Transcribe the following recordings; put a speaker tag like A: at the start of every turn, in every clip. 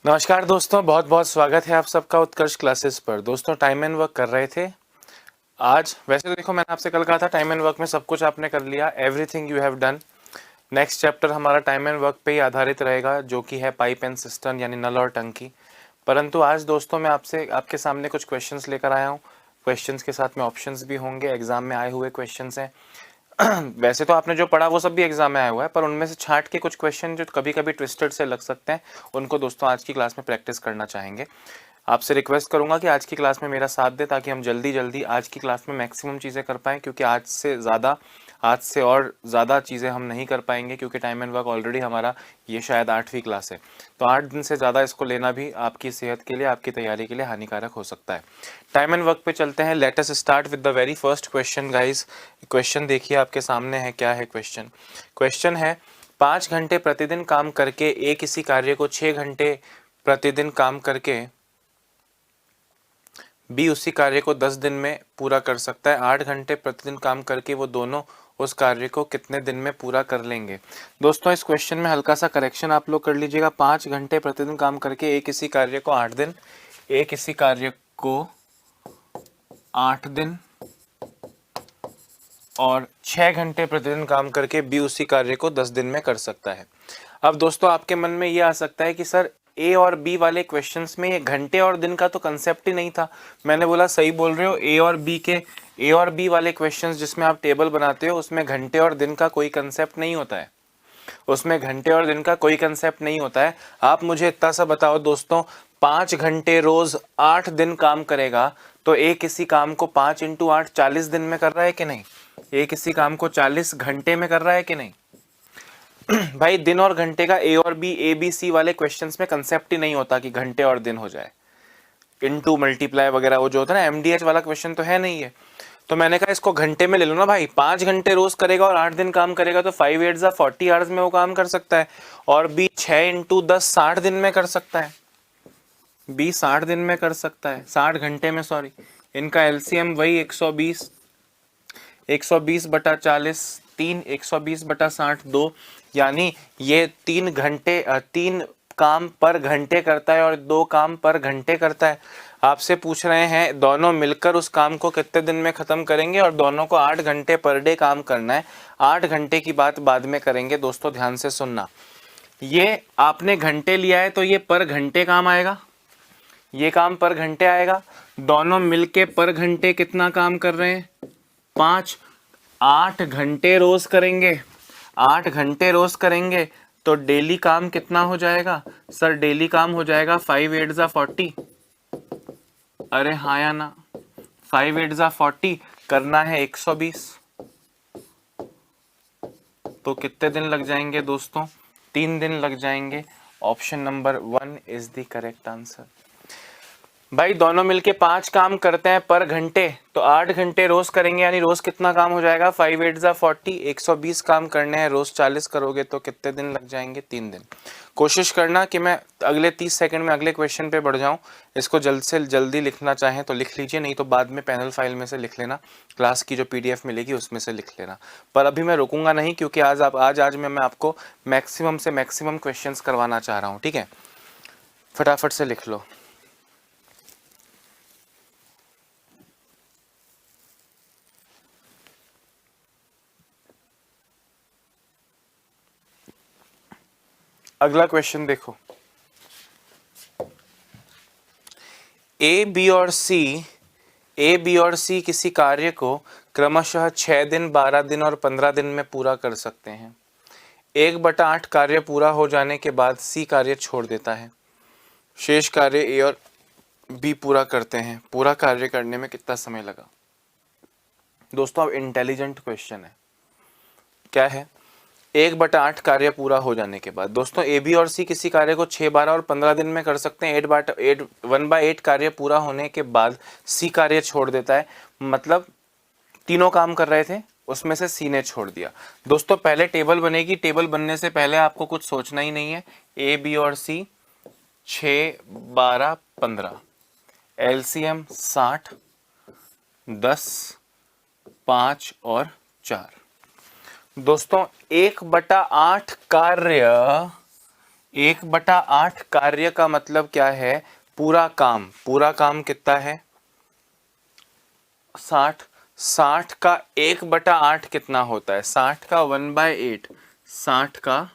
A: नमस्कार दोस्तों, बहुत बहुत स्वागत है आप सबका उत्कर्ष क्लासेस पर। दोस्तों टाइम एंड वर्क कर रहे थे आज। वैसे तो देखो, मैंने आपसे कल कहा था टाइम एंड वर्क में सब कुछ आपने कर लिया, everything you have done. Next chapter हमारा टाइम एंड वर्क पे ही आधारित रहेगा, जो कि है पाइप एंड सिस्टम यानी नल और टंकी। परंतु आज दोस्तों मैं आपके सामने कुछ क्वेश्चंस लेकर आया हूँ। क्वेश्चंस के साथ में ऑप्शंस भी होंगे, एग्जाम में आए हुए क्वेश्चंस हैं। वैसे तो आपने जो पढ़ा वो सब भी एग्जाम में आया हुआ है, पर उनमें से छांट के कुछ क्वेश्चन जो कभी कभी ट्विस्टेड से लग सकते हैं, उनको दोस्तों आज की क्लास में प्रैक्टिस करना चाहेंगे। आपसे रिक्वेस्ट करूंगा कि आज की क्लास में मेरा साथ दे, ताकि हम जल्दी जल्दी आज की क्लास में मैक्सिमम चीज़ें कर पाएँ, क्योंकि आज से और ज़्यादा चीज़ें हम नहीं कर पाएंगे, क्योंकि टाइम एंड वर्क ऑलरेडी हमारा ये शायद 8वीं क्लास है। तो 8 दिन से ज़्यादा इसको लेना भी आपकी सेहत के लिए, आपकी तैयारी के लिए हानिकारक हो सकता है। टाइम एंड वर्क पे चलते हैं। Let us start with the very first question guys. Question देखिए आपके सामने है, क्या है क्वेश्चन। क्वेश्चन है 5 घंटे प्रतिदिन काम करके एक इसी कार्य को 6 घंटे प्रतिदिन काम करके बी उसी कार्य को 10 दिन में पूरा कर सकता है। 8 घंटे प्रतिदिन काम करके वो दोनों उस कार्य को कितने दिन में पूरा कर लेंगे। दोस्तों इस क्वेश्चन में हल्का सा करेक्शन आप लोग कर लीजिएगा। 5 घंटे प्रतिदिन काम करके एक इसी कार्य को 8 दिन, एक इसी कार्य को 8 दिन और 6 घंटे प्रतिदिन काम करके बी उसी कार्य को 10 दिन में कर सकता है। अब दोस्तों आपके मन में ये आ सकता है कि सर ए और बी वाले क्वेश्चंस में ये घंटे और दिन का तो कंसेप्ट ही नहीं था। मैंने बोला सही बोल रहे हो, ए और बी वाले क्वेश्चंस जिसमें आप टेबल बनाते हो उसमें घंटे और दिन का कोई कंसेप्ट नहीं होता है। उसमें घंटे और दिन का कोई कंसेप्ट नहीं होता है। आप मुझे इतना सा बताओ दोस्तों, 5 घंटे रोज 8 दिन काम करेगा तो एक इसी काम को 5 इंटू 8 40 दिन में कर रहा है कि नहीं। एक इसी काम को 40 घंटे में कर रहा है कि नहीं। भाई दिन और घंटे का ए और बी, ए बी सी वाले क्वेश्चंस में कंसेप्ट ही नहीं होता कि घंटे और दिन हो जाए, इनटू मल्टीप्लाई वगैरह वो जो होता है ना, एमडीएच वाला क्वेश्चन तो है नहीं है। तो मैंने कहा इसको घंटे में ले लो ना भाई। 5 घंटे रोज करेगा और 8 दिन काम करेगा तो 5 8 जा 40 आवर्स में वो काम कर सकता है। और बी 6 इंटू 10 60 दिन में कर सकता है। बी 60 दिन में कर सकता है, 60 घंटे में, सॉरी। इनका एलसीएम वही 120, 120 बटा 40 3, 120 बटा 60 2, यानी ये 3 घंटे 3 काम पर घंटे करता है और 2 काम पर घंटे करता है। आपसे पूछ रहे हैं दोनों मिलकर उस काम को कितने दिन में खत्म करेंगे, और दोनों को 8 घंटे पर डे काम करना है। 8 घंटे की बात बाद में करेंगे दोस्तों, ध्यान से सुनना। ये आपने घंटे लिया है तो ये पर घंटे काम आएगा, ये काम पर घंटे आएगा। दोनों मिलके पर घंटे कितना काम कर रहे हैं, 5। 8 घंटे रोज करेंगे, 8 घंटे रोज करेंगे तो डेली काम कितना हो जाएगा सर। डेली काम हो जाएगा 5 8 जा 40। अरे हाँ या ना, 5 8 जा 40 करना है 120, तो कितने दिन लग जाएंगे दोस्तों, 3 दिन लग जाएंगे। Option number 1 is the correct answer. भाई दोनों मिलके 5 काम करते हैं पर घंटे, तो 8 घंटे रोज करेंगे, यानी रोज कितना काम हो जाएगा, 5 8 जा 40, 120 काम करने हैं, रोज 40 करोगे तो कितने दिन लग जाएंगे, 3 दिन। कोशिश करना कि मैं अगले 30 सेकंड में अगले क्वेश्चन पे बढ़ जाऊं। इसको जल्द से जल्दी लिखना चाहें तो लिख लीजिए, नहीं तो बाद में पैनल फाइल में से लिख लेना, क्लास की जो पीडीएफ मिलेगी उसमें से लिख लेना। पर अभी मैं रुकूंगा नहीं, क्योंकि आज मैं आपको मैक्सिमम से मैक्सिमम क्वेश्चन करवाना चाह रहा हूँ। ठीक है, फटाफट से लिख लो। अगला क्वेश्चन देखो, ए बी और सी किसी कार्य को क्रमशः 6 दिन, 12 दिन और 15 दिन में पूरा कर सकते हैं। 1/8 कार्य पूरा हो जाने के बाद सी कार्य छोड़ देता है। शेष कार्य ए और बी पूरा करते हैं। पूरा कार्य करने में कितना समय लगा। दोस्तों अब इंटेलिजेंट क्वेश्चन है, क्या है, 1/8 कार्य पूरा हो जाने के बाद दोस्तों ए बी और सी किसी कार्य को 6, 12 और 15 दिन में कर सकते हैं। 1/8 कार्य पूरा होने के बाद सी कार्य छोड़ देता है, मतलब तीनों काम कर रहे थे, उसमें से सी ने छोड़ दिया। दोस्तों पहले टेबल बनेगी, टेबल बनने से पहले आपको कुछ सोचना ही नहीं है। ए बी और सी 6, 12, 15, एलसीएम 60, 10, 5 और 4। दोस्तों 1/8 कार्य 1/8 कार्य का मतलब क्या है? पूरा काम कितना है? 60। 60 का 1/8 कितना होता है? 60 का 1/8, 60 का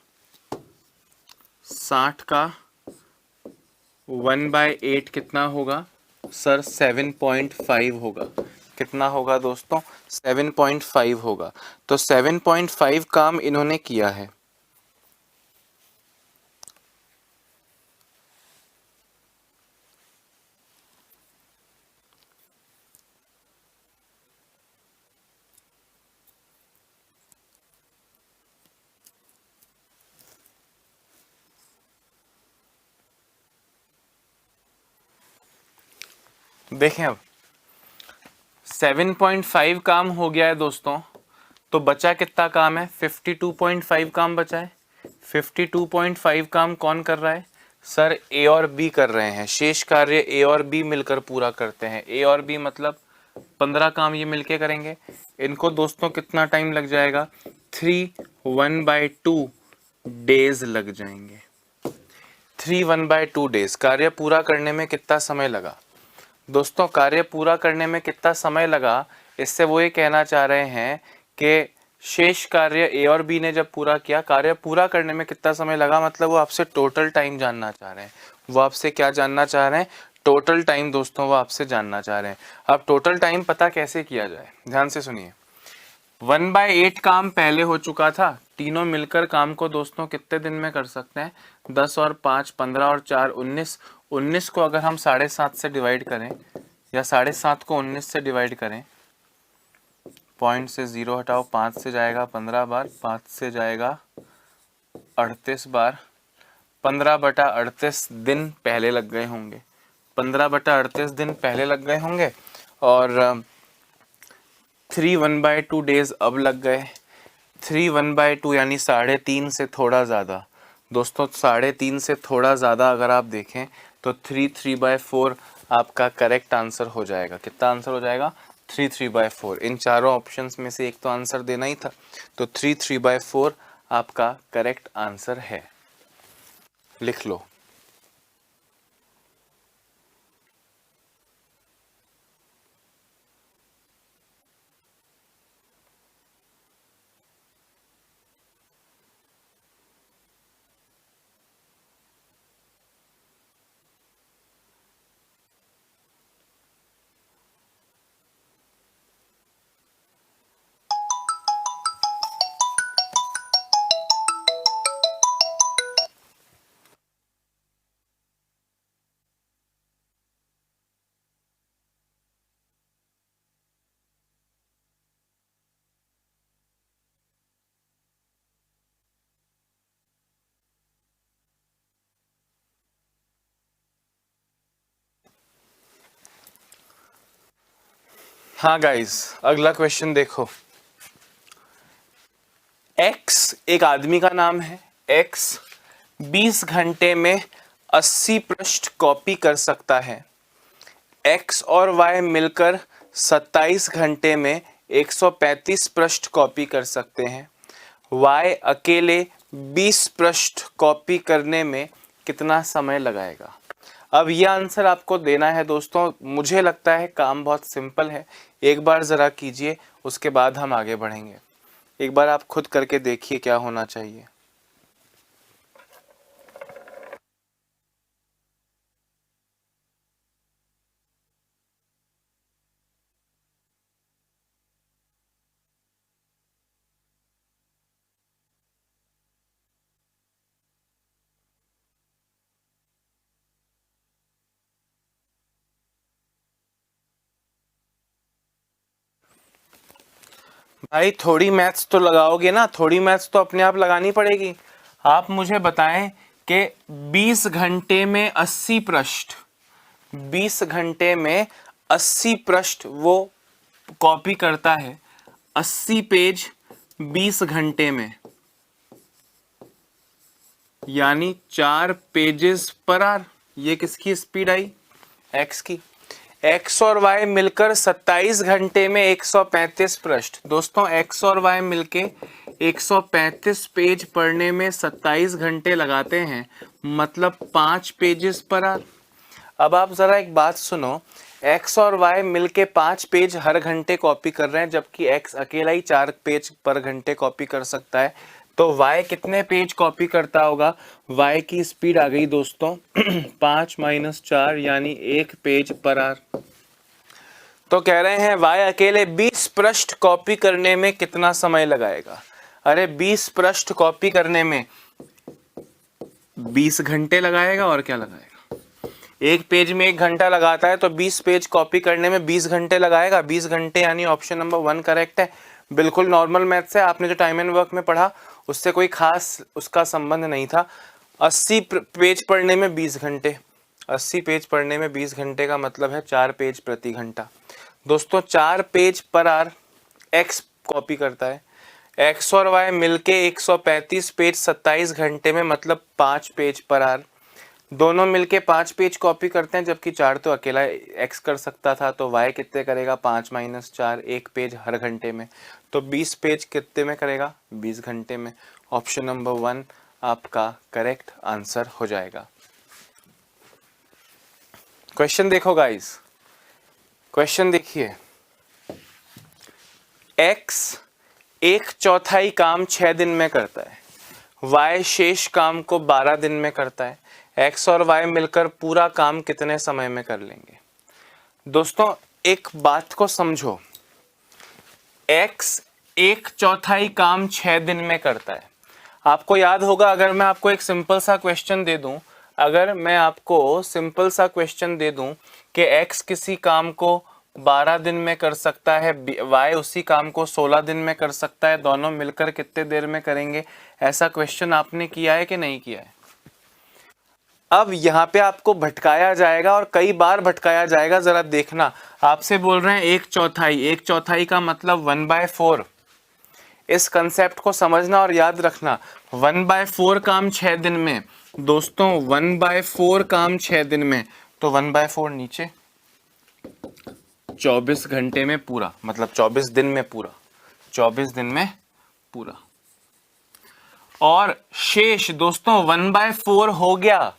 A: 1/8 कितना होगा सर? 7.5 होगा। कितना होगा दोस्तों? 7.5 होगा। तो 7.5 काम इन्होंने किया है। देखें अब 7.5 काम हो गया है दोस्तों, तो बचा कितना काम है? 52.5 काम बचा है। 52.5 काम कौन कर रहा है सर? ए और बी कर रहे हैं। शेष कार्य ए और बी मिलकर पूरा करते हैं। ए और बी मतलब 15 काम ये मिलके करेंगे। इनको दोस्तों कितना टाइम लग जाएगा? 3 डेज लग जाएंगे। 3 डेज। कार्य पूरा करने में कितना समय लगा दोस्तों? कार्य पूरा करने में कितना समय लगा, इससे वो ये कहना चाह रहे हैं कि शेष कार्य ए और बी ने जब पूरा किया, कार्य पूरा करने में कितना समय लगा, मतलब वो आपसे टोटल टाइम जानना चाह रहे हैं। वो आपसे क्या जानना चाह रहे हैं? टोटल टाइम दोस्तों वो आपसे जानना चाह रहे हैं। अब टोटल टाइम पता कैसे किया जाए, ध्यान से सुनिए। 1/8 काम पहले हो चुका था। तीनों मिलकर काम को दोस्तों कितने दिन में कर सकते हैं? 10 और 5 15 और 4 19। 19 को अगर हम 7.5 से डिवाइड करें, या 7.5 को 19 से डिवाइड करें, पॉइंट से 0 हटाओ, 5 से जाएगा 15 बार, 5 से जाएगा 38 बार। 15/38 दिन पहले लग गए होंगे। 15/38 दिन पहले लग गए होंगे। और 3 डेज अब लग गए। 3 यानी 3.5 से थोड़ा ज़्यादा दोस्तों। 3.5 से थोड़ा ज़्यादा अगर आप देखें तो 3/4 आपका करेक्ट आंसर हो जाएगा। कितना आंसर हो जाएगा? 3/4। इन चारों ऑप्शंस में से एक तो आंसर देना ही था, तो 3/4 आपका करेक्ट आंसर है। लिख लो। हाँ गाइस, अगला क्वेश्चन देखो। एक्स एक आदमी का नाम है। एक्स 20 घंटे में 80 पृष्ठ कॉपी कर सकता है। एक्स और वाई मिलकर 27 घंटे में 135 पृष्ठ कॉपी कर सकते हैं। वाई अकेले 20 पृष्ठ कॉपी करने में कितना समय लगाएगा? अब यह आंसर आपको देना है दोस्तों। मुझे लगता है काम बहुत सिंपल है। एक बार ज़रा कीजिए, उसके बाद हम आगे बढ़ेंगे। एक बार आप खुद करके देखिए क्या होना चाहिए। भाई थोड़ी मैथ्स तो लगाओगे ना, थोड़ी मैथ्स तो अपने आप लगानी पड़ेगी। आप मुझे बताएं कि 20 घंटे में 80 पृष्ठ, 20 घंटे में 80 पृष्ठ वो कॉपी करता है। 80 पेज 20 घंटे में, यानी 4 पेजेस पर आवर। ये किसकी स्पीड आई? एक्स की। एक्स और वाई मिलकर 27 घंटे में 135 पृष्ठ। दोस्तों एक्स और वाई मिलके 135 पेज पढ़ने में 27 घंटे लगाते हैं, मतलब 5 पेजेस पर आवर। अब आप जरा एक बात सुनो, x और y मिलके 5 पेज हर घंटे कॉपी कर रहे हैं, जबकि x अकेला ही 4 पेज पर घंटे कॉपी कर सकता है। तो y कितने पेज कॉपी करता होगा? y की स्पीड आ गई दोस्तों 5 - 4 यानी 1 पेज पर आवर। तो कह रहे हैं y अकेले 20 पृष्ठ कॉपी करने में कितना समय लगाएगा? अरे 20 पृष्ठ कॉपी करने में 20 घंटे लगाएगा, और क्या लगाएगा? एक पेज में 1 घंटा लगाता है, तो 20 पेज कॉपी करने में 20 घंटे लगाएगा। 20 घंटे यानी ऑप्शन नंबर 1 करेक्ट है। बिल्कुल नॉर्मल मैथ्स है, आपने जो टाइम एंड वर्क में पढ़ा उससे कोई खास उसका संबंध नहीं था। 80 पेज पढ़ने में 20 घंटे, 80 पेज पढ़ने में 20 घंटे का मतलब है 4 पेज प्रति घंटा। दोस्तों 4 page per hour x copy करता है, x और y मिलके 135 पेज 27 घंटे में, मतलब 5 पेज पर आवर। दोनों मिलके 5 पेज कॉपी करते हैं, जबकि 4 तो अकेला x कर सकता था। तो y कितने करेगा? 5 - 4, 1 पेज हर घंटे में। तो 20 पेज कितने में करेगा? 20 घंटे में। ऑप्शन नंबर 1 आपका करेक्ट आंसर हो जाएगा। क्वेश्चन देखो गाइस, क्वेश्चन देखिए। x 1/4 काम 6 दिन में करता है, y शेष काम को 12 दिन में करता है। x और y मिलकर पूरा काम कितने समय में कर लेंगे? दोस्तों एक बात को समझो, x 1/4 काम 6 दिन में करता है। आपको याद होगा, अगर मैं आपको एक सिंपल सा क्वेश्चन दे दूं, अगर मैं आपको सिंपल सा क्वेश्चन दे दूं कि x किसी काम को 12 दिन में कर सकता है, y उसी काम को 16 दिन में कर सकता है, दोनों मिलकर कितने देर में करेंगे? ऐसा क्वेश्चन आपने किया है कि नहीं किया है? अब यहाँ पे आपको भटकाया जाएगा, और कई बार भटकाया जाएगा। जरा देखना, आपसे बोल रहे हैं 1/4, 1/4 का मतलब 1/4। इस कंसेप्ट को समझना और याद रखना। 1/4 काम 6 दिन में, दोस्तों 1/4 काम 6 दिन में, तो 1/4 नीचे 24 घंटे में पूरा, मतलब 24 दिन में पूरा, 24 दिन में पूरा। और शेष दोस्तों 1/4 हो गया,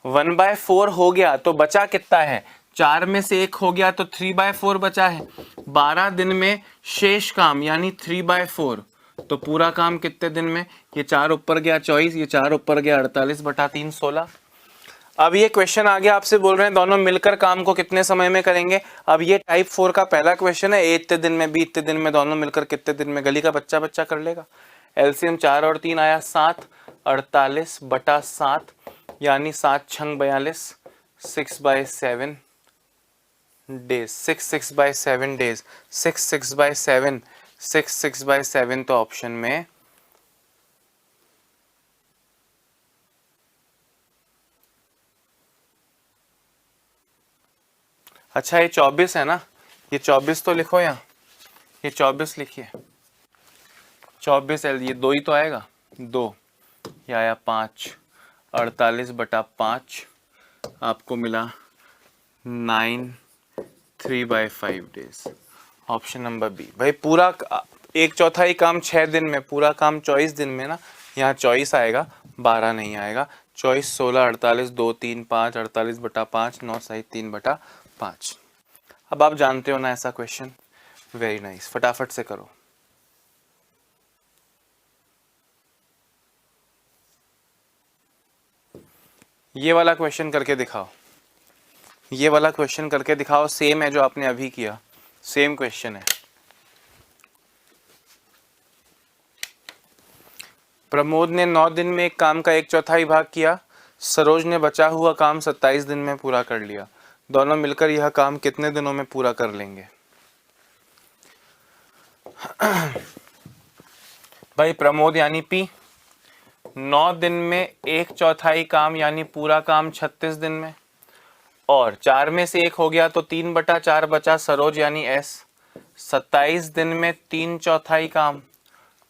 A: 1/4 हो गया, तो बचा कितना है? 4 में से 1 हो गया, तो 3/4 बचा है। 12 दिन में शेष काम यानी 3/4, तो पूरा काम कितने दिन में? ये 4 ऊपर गया 24, ये 4 ऊपर गया 48/3 16। अब ये क्वेश्चन आ गया, आपसे बोल रहे हैं दोनों मिलकर काम को कितने समय में करेंगे। अब ये टाइप 4 का पहला क्वेश्चन है, इतने दिन में, बी इतने दिन में, दोनों मिलकर कितने दिन में? गली का बच्चा कर लेगा। एलसीएम 4 और 3 आया 7, 48/7 यानी 7 छंग 42, 6/7 डेज, 6/7 डेज, 6/7, 6/7, तो ऑप्शन में अच्छा ये 24 है ना, ये 24 तो लिखो, यहाँ ये 24 लिखिए। 24 ये 2 ही तो आएगा, 2 ये आया 5, 48/5 आपको मिला 9, 3/5 डेज। Option number B. भाई पूरा 1/4 काम 6 दिन में, पूरा काम 24 दिन में ना, यहाँ 24 आएगा, 12 नहीं आएगा। 24, 16, 48, 2, 3, 5, 48/5, 9, 3/5। अब आप जानते हो ना ऐसा क्वेश्चन। वेरी नाइस, फटाफट से करो। ये वाला क्वेश्चन करके दिखाओ, ये वाला क्वेश्चन करके दिखाओ। सेम है जो आपने अभी किया, सेम क्वेश्चन है। प्रमोद ने 9 दिन में एक काम का 1/4 भाग किया, सरोज ने बचा हुआ काम 27 दिन में पूरा कर लिया। दोनों मिलकर यह काम कितने दिनों में पूरा कर लेंगे? भाई प्रमोद यानी पी 9 दिन में 1/4 काम यानी पूरा काम 36 दिन में, और 4 में से 1 हो गया तो 3/4 बचा, सरोज यानी एस 27 दिन में 3/4 काम,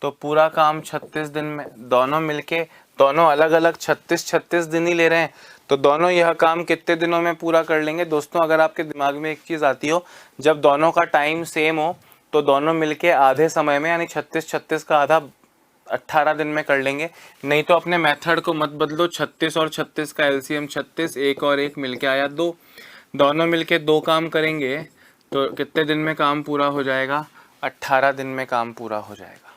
A: तो पूरा काम 36 दिन में। दोनों मिलके, दोनों अलग अलग 36 दिन ही ले रहे हैं, तो दोनों यह काम कितने दिनों में पूरा कर लेंगे? दोस्तों अगर आपके दिमाग में एक चीज़ आती हो, जब दोनों का टाइम सेम हो तो दोनों मिलके आधे समय में, यानी 36 का आधा 18 दिन में कर लेंगे। नहीं तो अपने मेथड को मत बदलो, 36 और 36 का एलसीएम 36, एक और एक मिलके आया 2, दोनों मिलके 2 काम करेंगे तो कितने दिन में काम पूरा हो जाएगा? 18 दिन में काम पूरा हो जाएगा।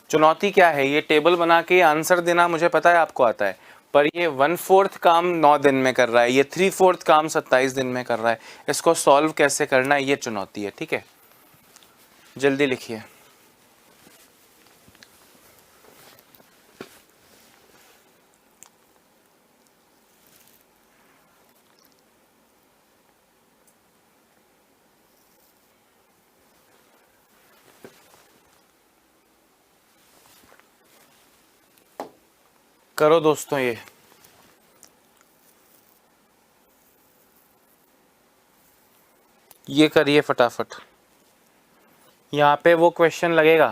A: चुनौती क्या है? ये टेबल बना के आंसर देना मुझे पता है आपको आता है, पर ये 1/4 काम 9 दिन में कर रहा है, ये 3/4 काम 27 दिन में कर रहा है। इसको सॉल्व कैसे करना है, ये चुनौती है। ठीक है, जल्दी लिखिए। करो दोस्तों, ये करिए फटाफट। यहाँ पे वो क्वेश्चन लगेगा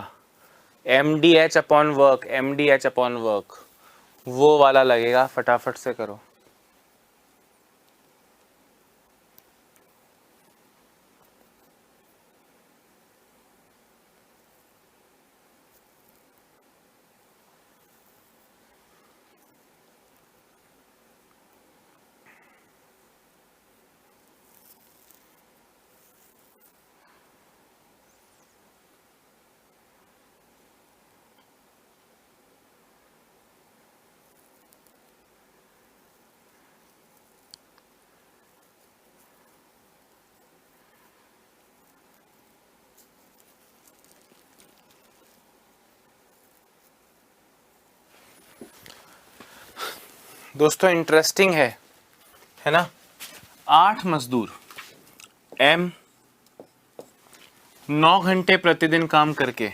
A: MDH upon work, MDH upon work, वो वाला लगेगा, फटाफट से करो। दोस्तों इंटरेस्टिंग है ना? 8 मजदूर M 9 घंटे प्रतिदिन काम करके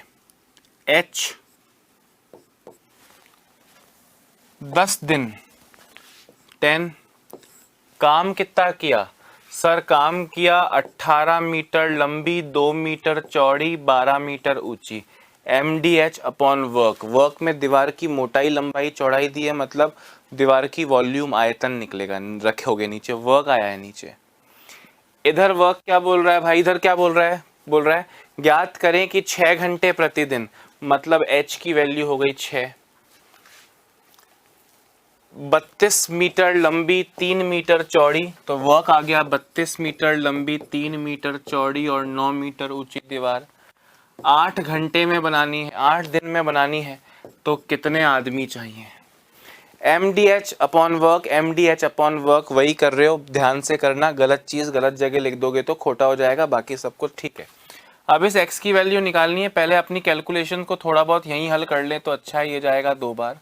A: H 10 दिन 10 काम कितना किया? सर काम किया 18 मीटर लंबी, 2 मीटर चौड़ी, 12 मीटर ऊंची। MDH अपॉन वर्क, वर्क में दीवार की मोटाई लंबाई चौड़ाई दी है, मतलब दीवार की वॉल्यूम आयतन निकलेगा, रखोगे नीचे, वर्क आया है नीचे। इधर वर्क क्या बोल रहा है भाई? इधर क्या बोल रहा है? बोल रहा है ज्ञात करें कि 6 घंटे प्रतिदिन, मतलब H की वैल्यू हो गई 6, 32 मीटर लंबी, 3 मीटर चौड़ी, तो वर्क आ गया 32 मीटर लंबी, 3 मीटर चौड़ी और 9 मीटर ऊंची दीवार। 8 घंटे में बनानी है, 8 दिन में बनानी है, तो कितने आदमी चाहिए? MDH upon work, MDH upon work वही कर रहे हो, ध्यान से करना, गलत चीज़ गलत जगह लिख दोगे तो खोटा हो जाएगा, बाकी सब कुछ ठीक है। अब इस x की वैल्यू निकालनी है, पहले अपनी कैलकुलेशन को थोड़ा बहुत यहीं हल कर लें तो अच्छा है। ये जाएगा 2 बार,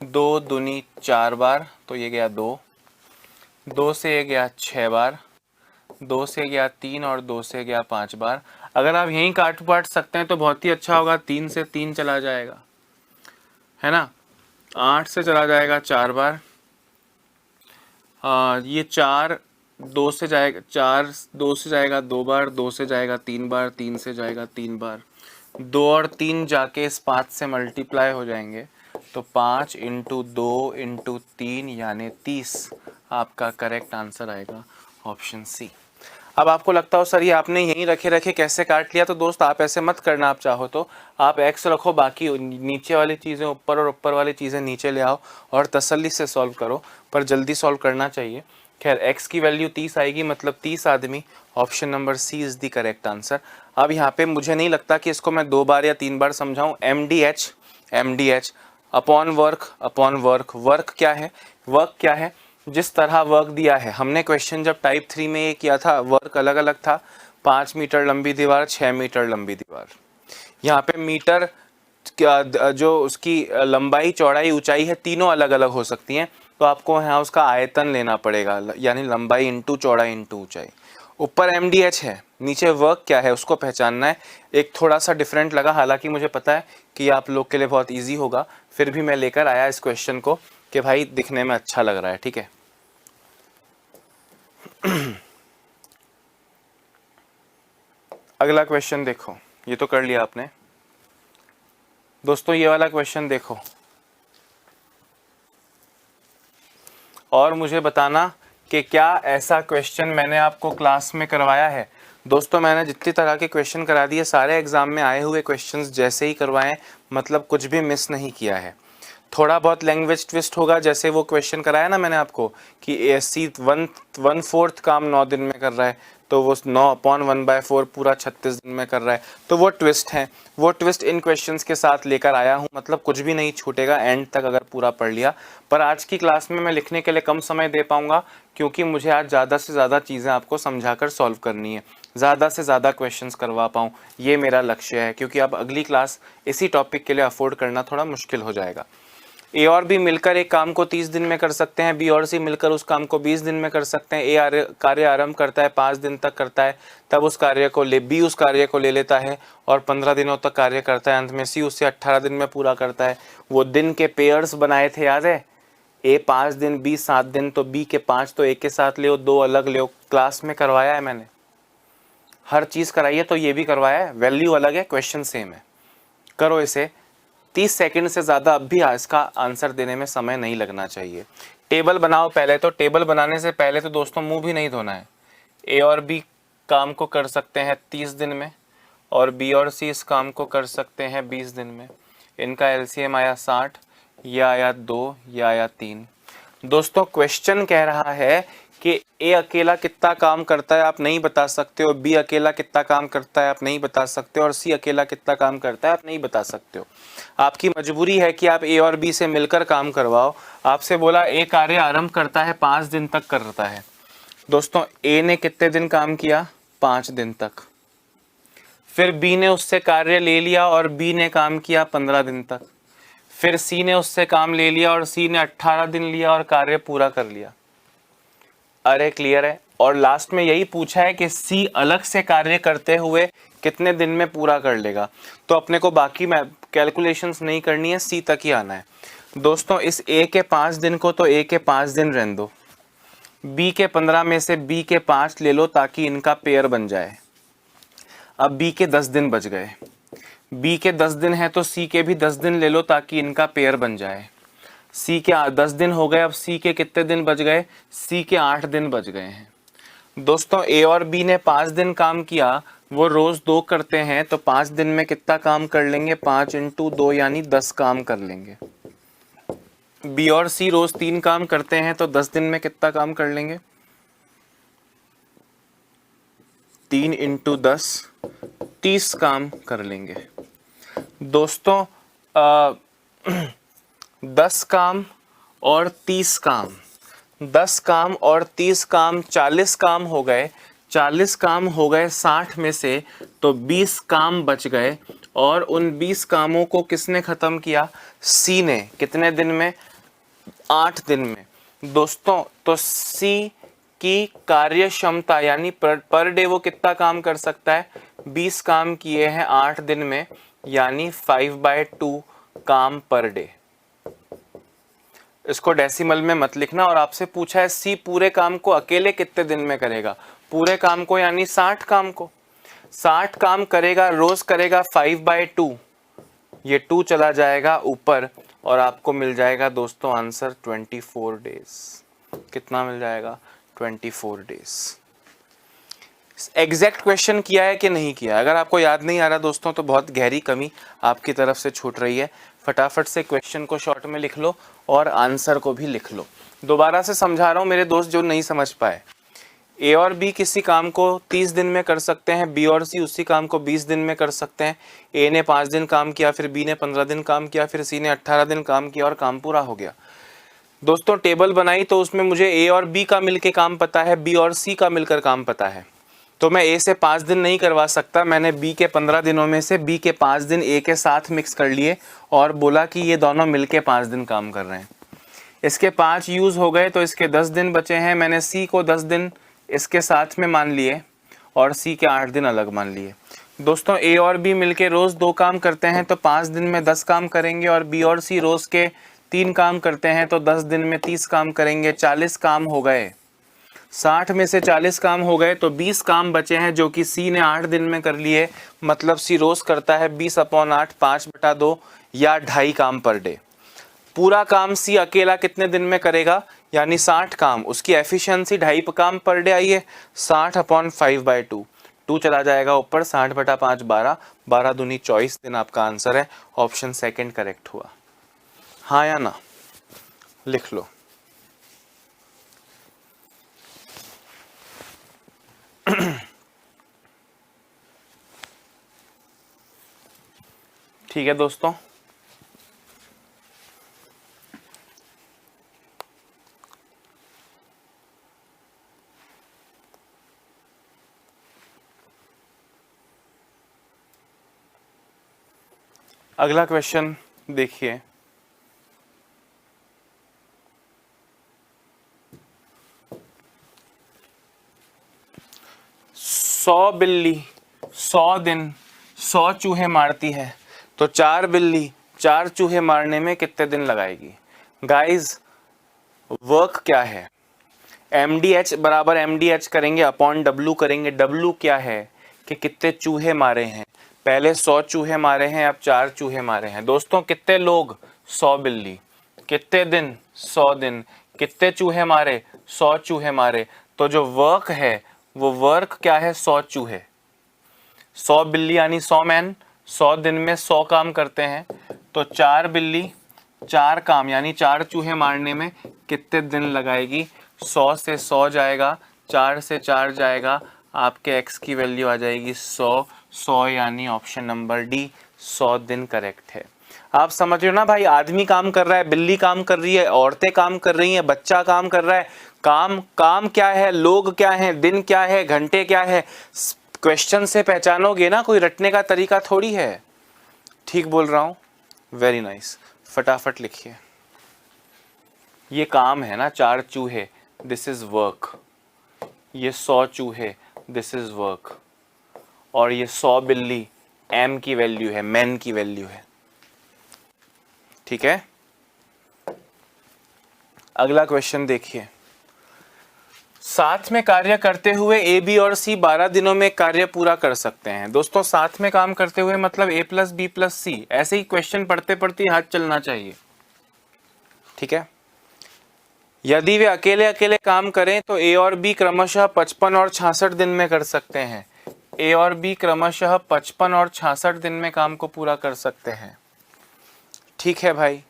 A: 2 दूनी 4 बार, तो ये गया 2, 2 से ये गया 6 बार, 2 से गया 3 और 2 से गया 5 बार। अगर आप यहीं काट पाट सकते हैं तो बहुत ही अच्छा होगा, 3 से 3 चला जाएगा, है ना? 8 से चला जाएगा 4 बार, ये 4 2 से जाएगा, 4 2 से जाएगा 2 बार, 2 से जाएगा 3 बार, 3 से जाएगा 3 बार, 2 और 3 जाके इस 5 से मल्टीप्लाई हो जाएंगे, तो 5 इंटू 2 इंटू 3 यानी 30 आपका करेक्ट आंसर आएगा, ऑप्शन सी। अब आपको लगता हो सर ये आपने यहीं रखे रखे कैसे काट लिया, तो दोस्त आप ऐसे मत करना, आप चाहो तो आप x रखो, बाकी नीचे वाली चीज़ें ऊपर और ऊपर वाली चीज़ें नीचे ले आओ और तसल्ली से सॉल्व करो, पर जल्दी सॉल्व करना चाहिए। खैर x की वैल्यू 30 आएगी, मतलब 30 आदमी, option number C is the correct answer. अब यहाँ पे मुझे नहीं लगता कि इसको मैं 2 बार या 3 बार समझाऊँ। MDH अपॉन वर्क, वर्क क्या है? वर्क क्या है? जिस तरह वर्क दिया है, हमने क्वेश्चन जब टाइप 3 में ये किया था, वर्क अलग अलग था, 5 मीटर लंबी दीवार, 6 मीटर लंबी दीवार। यहाँ पे मीटर जो उसकी लंबाई चौड़ाई ऊंचाई है, तीनों अलग अलग हो सकती हैं, तो आपको यहाँ उसका आयतन लेना पड़ेगा, यानी लंबाई इंटू चौड़ाई इंटू ऊंचाई। ऊपर MDH है, नीचे वर्क क्या है उसको पहचानना है। एक थोड़ा सा डिफरेंट लगा, हालांकि मुझे पता है कि आप लोग के लिए बहुत ईजी होगा, फिर भी मैं लेकर आया इस क्वेश्चन को कि भाई दिखने में अच्छा लग रहा है। ठीक है, अगला क्वेश्चन देखो, ये तो कर लिया आपने दोस्तों। ये वाला क्वेश्चन देखो और मुझे बताना कि क्या ऐसा क्वेश्चन मैंने आपको क्लास में करवाया है। दोस्तों मैंने जितनी तरह के क्वेश्चन करा दिए सारे एग्जाम में आए हुए क्वेश्चंस जैसे ही करवाएं, मतलब कुछ भी मिस नहीं किया है। थोड़ा बहुत लैंग्वेज ट्विस्ट होगा, जैसे वो क्वेश्चन कराया ना मैंने आपको कि AC 1/4 काम 9 दिन में कर रहा है, तो वो 9/1/4 पूरा 36 दिन में कर रहा है, तो वो ट्विस्ट है। वो ट्विस्ट इन क्वेश्चंस के साथ लेकर आया हूँ, मतलब कुछ भी नहीं छूटेगा एंड तक अगर पूरा पढ़ लिया। पर आज की क्लास में मैं लिखने के लिए कम समय दे पाऊंगा, क्योंकि मुझे आज ज़्यादा से ज़्यादा चीज़ें आपको समझाकर सॉल्व करनी है, ज़्यादा से ज़्यादा क्वेश्चंस करवा पाऊँ, ये मेरा लक्ष्य है। क्योंकि अब अगली क्लास इसी टॉपिक के लिए अफोर्ड करना थोड़ा मुश्किल हो जाएगा। A और B मिलकर एक काम को 30 दिन में कर सकते हैं, B और C मिलकर उस काम को 20 दिन में कर सकते हैं। A कार्य आरंभ करता है, 5 दिन तक करता है, तब उस कार्य को B उस कार्य को ले लेता है और 15 दिनों तक कार्य करता है। अंत में C उससे 18 दिन में पूरा करता है। वो दिन के पेयर्स बनाए थे, याद है? A 5 दिन, B 7 दिन, तो B के 5 तो एक के साथ ले, 2 अलग ले। क्लास में करवाया है मैंने, हर चीज़ कराई है, तो ये भी करवाया है। वैल्यू अलग है, क्वेश्चन सेम है। करो इसे। 30 सेकंड से ज़्यादा अब भी इसका आंसर देने में समय नहीं लगना चाहिए। टेबल बनाओ पहले। तो टेबल बनाने से पहले तो दोस्तों मुंह भी नहीं धोना है। A और B काम को कर सकते हैं 30 दिन में, और B और C इस काम को कर सकते हैं 20 दिन में। इनका LCM आया 60, यह आया 2, यह आया 3। दोस्तों क्वेश्चन कह रहा है कि A अकेला कितना काम करता है आप नहीं बता सकते हो, B अकेला कितना काम करता है आप नहीं बता सकते हो, और C अकेला कितना काम करता है आप नहीं बता सकते हो। आपकी मजबूरी है कि आप A और B से मिलकर काम करवाओ। आपसे बोला A कार्य आरंभ करता है, 5 दिन तक करता है। दोस्तों A ने कितने दिन काम किया? 5 दिन तक। फिर B ने उससे कार्य ले लिया और B ने काम किया 15 दिन तक। फिर C ने उससे काम ले लिया और C ने 18 दिन लिया और कार्य पूरा कर लिया। अरे क्लियर है? और लास्ट में यही पूछा है कि C अलग से कार्य करते हुए कितने दिन में पूरा कर लेगा। तो अपने को बाकी में कैलकुलेशंस नहीं करनी है, C तक ही आना है। दोस्तों इस A के 5 दिन को तो A के 5 दिन रहने दो, B के 15 में से B के 5 ले लो ताकि इनका पेयर बन जाए। अब B के 10 दिन बच गए। B के 10 दिन है तो C के भी 10 दिन ले लो ताकि इनका पेयर बन जाए। C के 10 दिन हो गए, अब C के कितने दिन बच गए? C के 8 दिन बच गए हैं। दोस्तों A और B ने 5 दिन काम किया, वो रोज 2 करते हैं, तो 5 दिन में कितना काम कर लेंगे? 5 × 2 यानी 10 काम कर लेंगे। B और C रोज 3 काम करते हैं, तो 10 दिन में कितना काम कर लेंगे? 3 × 10 30 काम कर लेंगे। दोस्तों 10 काम और 30 काम, 10 काम और 30 काम 40 काम हो गए। 40 काम हो गए 60 में से, तो 20 काम बच गए। और उन 20 कामों को किसने ख़त्म किया? C ने। कितने दिन में? 8 दिन में। दोस्तों तो C की कार्य क्षमता यानी पर डे वो कितना काम कर सकता है? 20 काम किए हैं 8 दिन में, यानी 5/2 काम पर डे। इसको डेसिमल में मत लिखना। और आपसे पूछा है C पूरे काम को अकेले कितने दिन में करेगा? पूरे काम को यानी 60 काम को। 60 काम करेगा, रोज करेगा 5/2, ये 2 चला जाएगा ऊपर और आपको मिल जाएगा दोस्तों आंसर 24 डेज। कितना मिल जाएगा? 24 डेज। एग्जैक्ट क्वेश्चन किया है कि नहीं किया? अगर आपको याद नहीं आ रहा दोस्तों तो बहुत गहरी कमी आपकी तरफ से छूट रही है। फटाफट से क्वेश्चन को शॉर्ट में लिख लो और आंसर को भी लिख लो। दोबारा से समझा रहा हूँ मेरे दोस्त जो नहीं समझ पाए। A और B किसी काम को 30 दिन में कर सकते हैं, B और C उसी काम को 20 दिन में कर सकते हैं। A ने 5 दिन काम किया, फिर B ने 15 दिन काम किया, फिर C ने 18 दिन काम किया और काम पूरा हो गया। दोस्तों टेबल बनाई तो उसमें मुझे A और B का मिलके काम पता है, B और C का मिलकर काम पता है, तो मैं A से 5 दिन नहीं करवा सकता। मैंने B के 15 दिनों में से B के 5 दिन A के साथ मिक्स कर लिए और बोला कि ये दोनों मिलके 5 दिन काम कर रहे हैं। इसके 5 यूज़ हो गए तो इसके 10 दिन बचे हैं। मैंने C को 10 दिन इसके साथ में मान लिए और C के 8 दिन अलग मान लिए। दोस्तों A और B मिलके रोज़ 2 काम करते हैं तो 5 दिन में 10 काम करेंगे, और B और C रोज़ के 3 काम करते हैं तो 10 दिन में 30 काम करेंगे। 40 काम हो गए। 60 में से 40 काम हो गए तो 20 काम बचे हैं जो कि C ने 8 दिन में कर लिए। मतलब C रोज़ करता है 20/8, 5/2 या 2.5 काम पर डे। पूरा काम C अकेला कितने दिन में करेगा? यानी 60 काम। उसकी एफिशिएंसी 2.5 काम पर डे आई है। 60/5/2, 2 चला जाएगा ऊपर, 60/5 12, 12 दूनी 24 दिन आपका आंसर है। ऑप्शन सेकंड करेक्ट हुआ। हाँ या ना, लिख लो। ठीक है दोस्तों, अगला क्वेश्चन देखिए। 100 बिल्ली 100 दिन 100 चूहे मारती है, तो 4 बिल्ली 4 चूहे मारने में कितने दिन लगाएगी? गाइस, वर्क क्या है? MDH बराबर MDH करेंगे अपॉन W करेंगे। W क्या है कि कितने चूहे मारे हैं। पहले 100 चूहे मारे हैं, अब 4 चूहे मारे हैं। दोस्तों कितने लोग? 100 बिल्ली। कितने दिन? 100 दिन। कितने चूहे मारे? 100 चूहे मारे। तो जो वर्क है वो वर्क क्या है? 100 चूहे। 100 बिल्ली यानी 100 मैन, 100 दिन में 100 काम करते हैं, तो 4 बिल्ली 4 काम यानी 4 चूहे मारने में कितने दिन लगाएगी? 100 से 100 जाएगा, 4 से 4 जाएगा, आपके x की वैल्यू आ जाएगी 100। 100 यानी ऑप्शन नंबर डी 100 दिन करेक्ट है। आप समझ रहे हो ना भाई, आदमी काम कर रहा है, बिल्ली काम कर रही है, औरतें काम कर रही हैं, बच्चा काम कर रहा है। काम क्या है, लोग क्या है, दिन क्या है, घंटे क्या है, क्वेश्चन से पहचानोगे ना, कोई रटने का तरीका थोड़ी है। ठीक बोल रहा हूं? वेरी नाइस, फटाफट लिखिए। ये काम है ना, 4 चूहे, दिस इज वर्क। ये 100 चूहे, दिस इज वर्क। और ये 100 बिल्ली एम की वैल्यू है, मैन की वैल्यू है। ठीक है, अगला क्वेश्चन देखिए। साथ में कार्य करते हुए ए बी और सी 12 दिनों में कार्य पूरा कर सकते हैं। दोस्तों साथ में काम करते हुए मतलब ए प्लस बी प्लस सी, ऐसे ही क्वेश्चन पढ़ते पढ़ते हाथ चलना चाहिए। ठीक है, यदि वे अकेले अकेले काम करें तो ए और बी क्रमशः 55 और 66 दिन में कर सकते हैं। ए और बी क्रमशः 55 और 66 दिन में काम को पूरा कर सकते हैं। ठीक है भाई,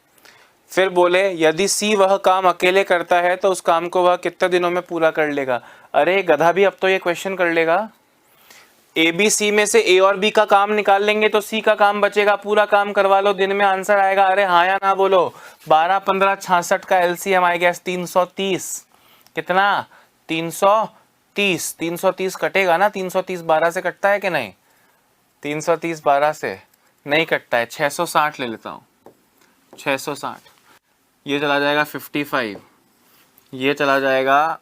A: फिर बोले यदि सी वह काम अकेले करता है तो उस काम को वह कितने दिनों में पूरा कर लेगा। अरे गधा भी अब तो ये क्वेश्चन कर लेगा। ए बी सी में से ए और बी का काम निकाल लेंगे तो सी का काम बचेगा, पूरा काम करवा लो, दिन में आंसर आएगा। अरे हाँ या ना बोलो। 12 15 66 का एलसीएम आएगा 330। कितना? 330। 330 कटेगा ना, 330 12 से कटता है कि नहीं? 330 12 से नहीं कटता है। 660 ले लेता हूँ, 660। ये चला जाएगा 55, ये चला जाएगा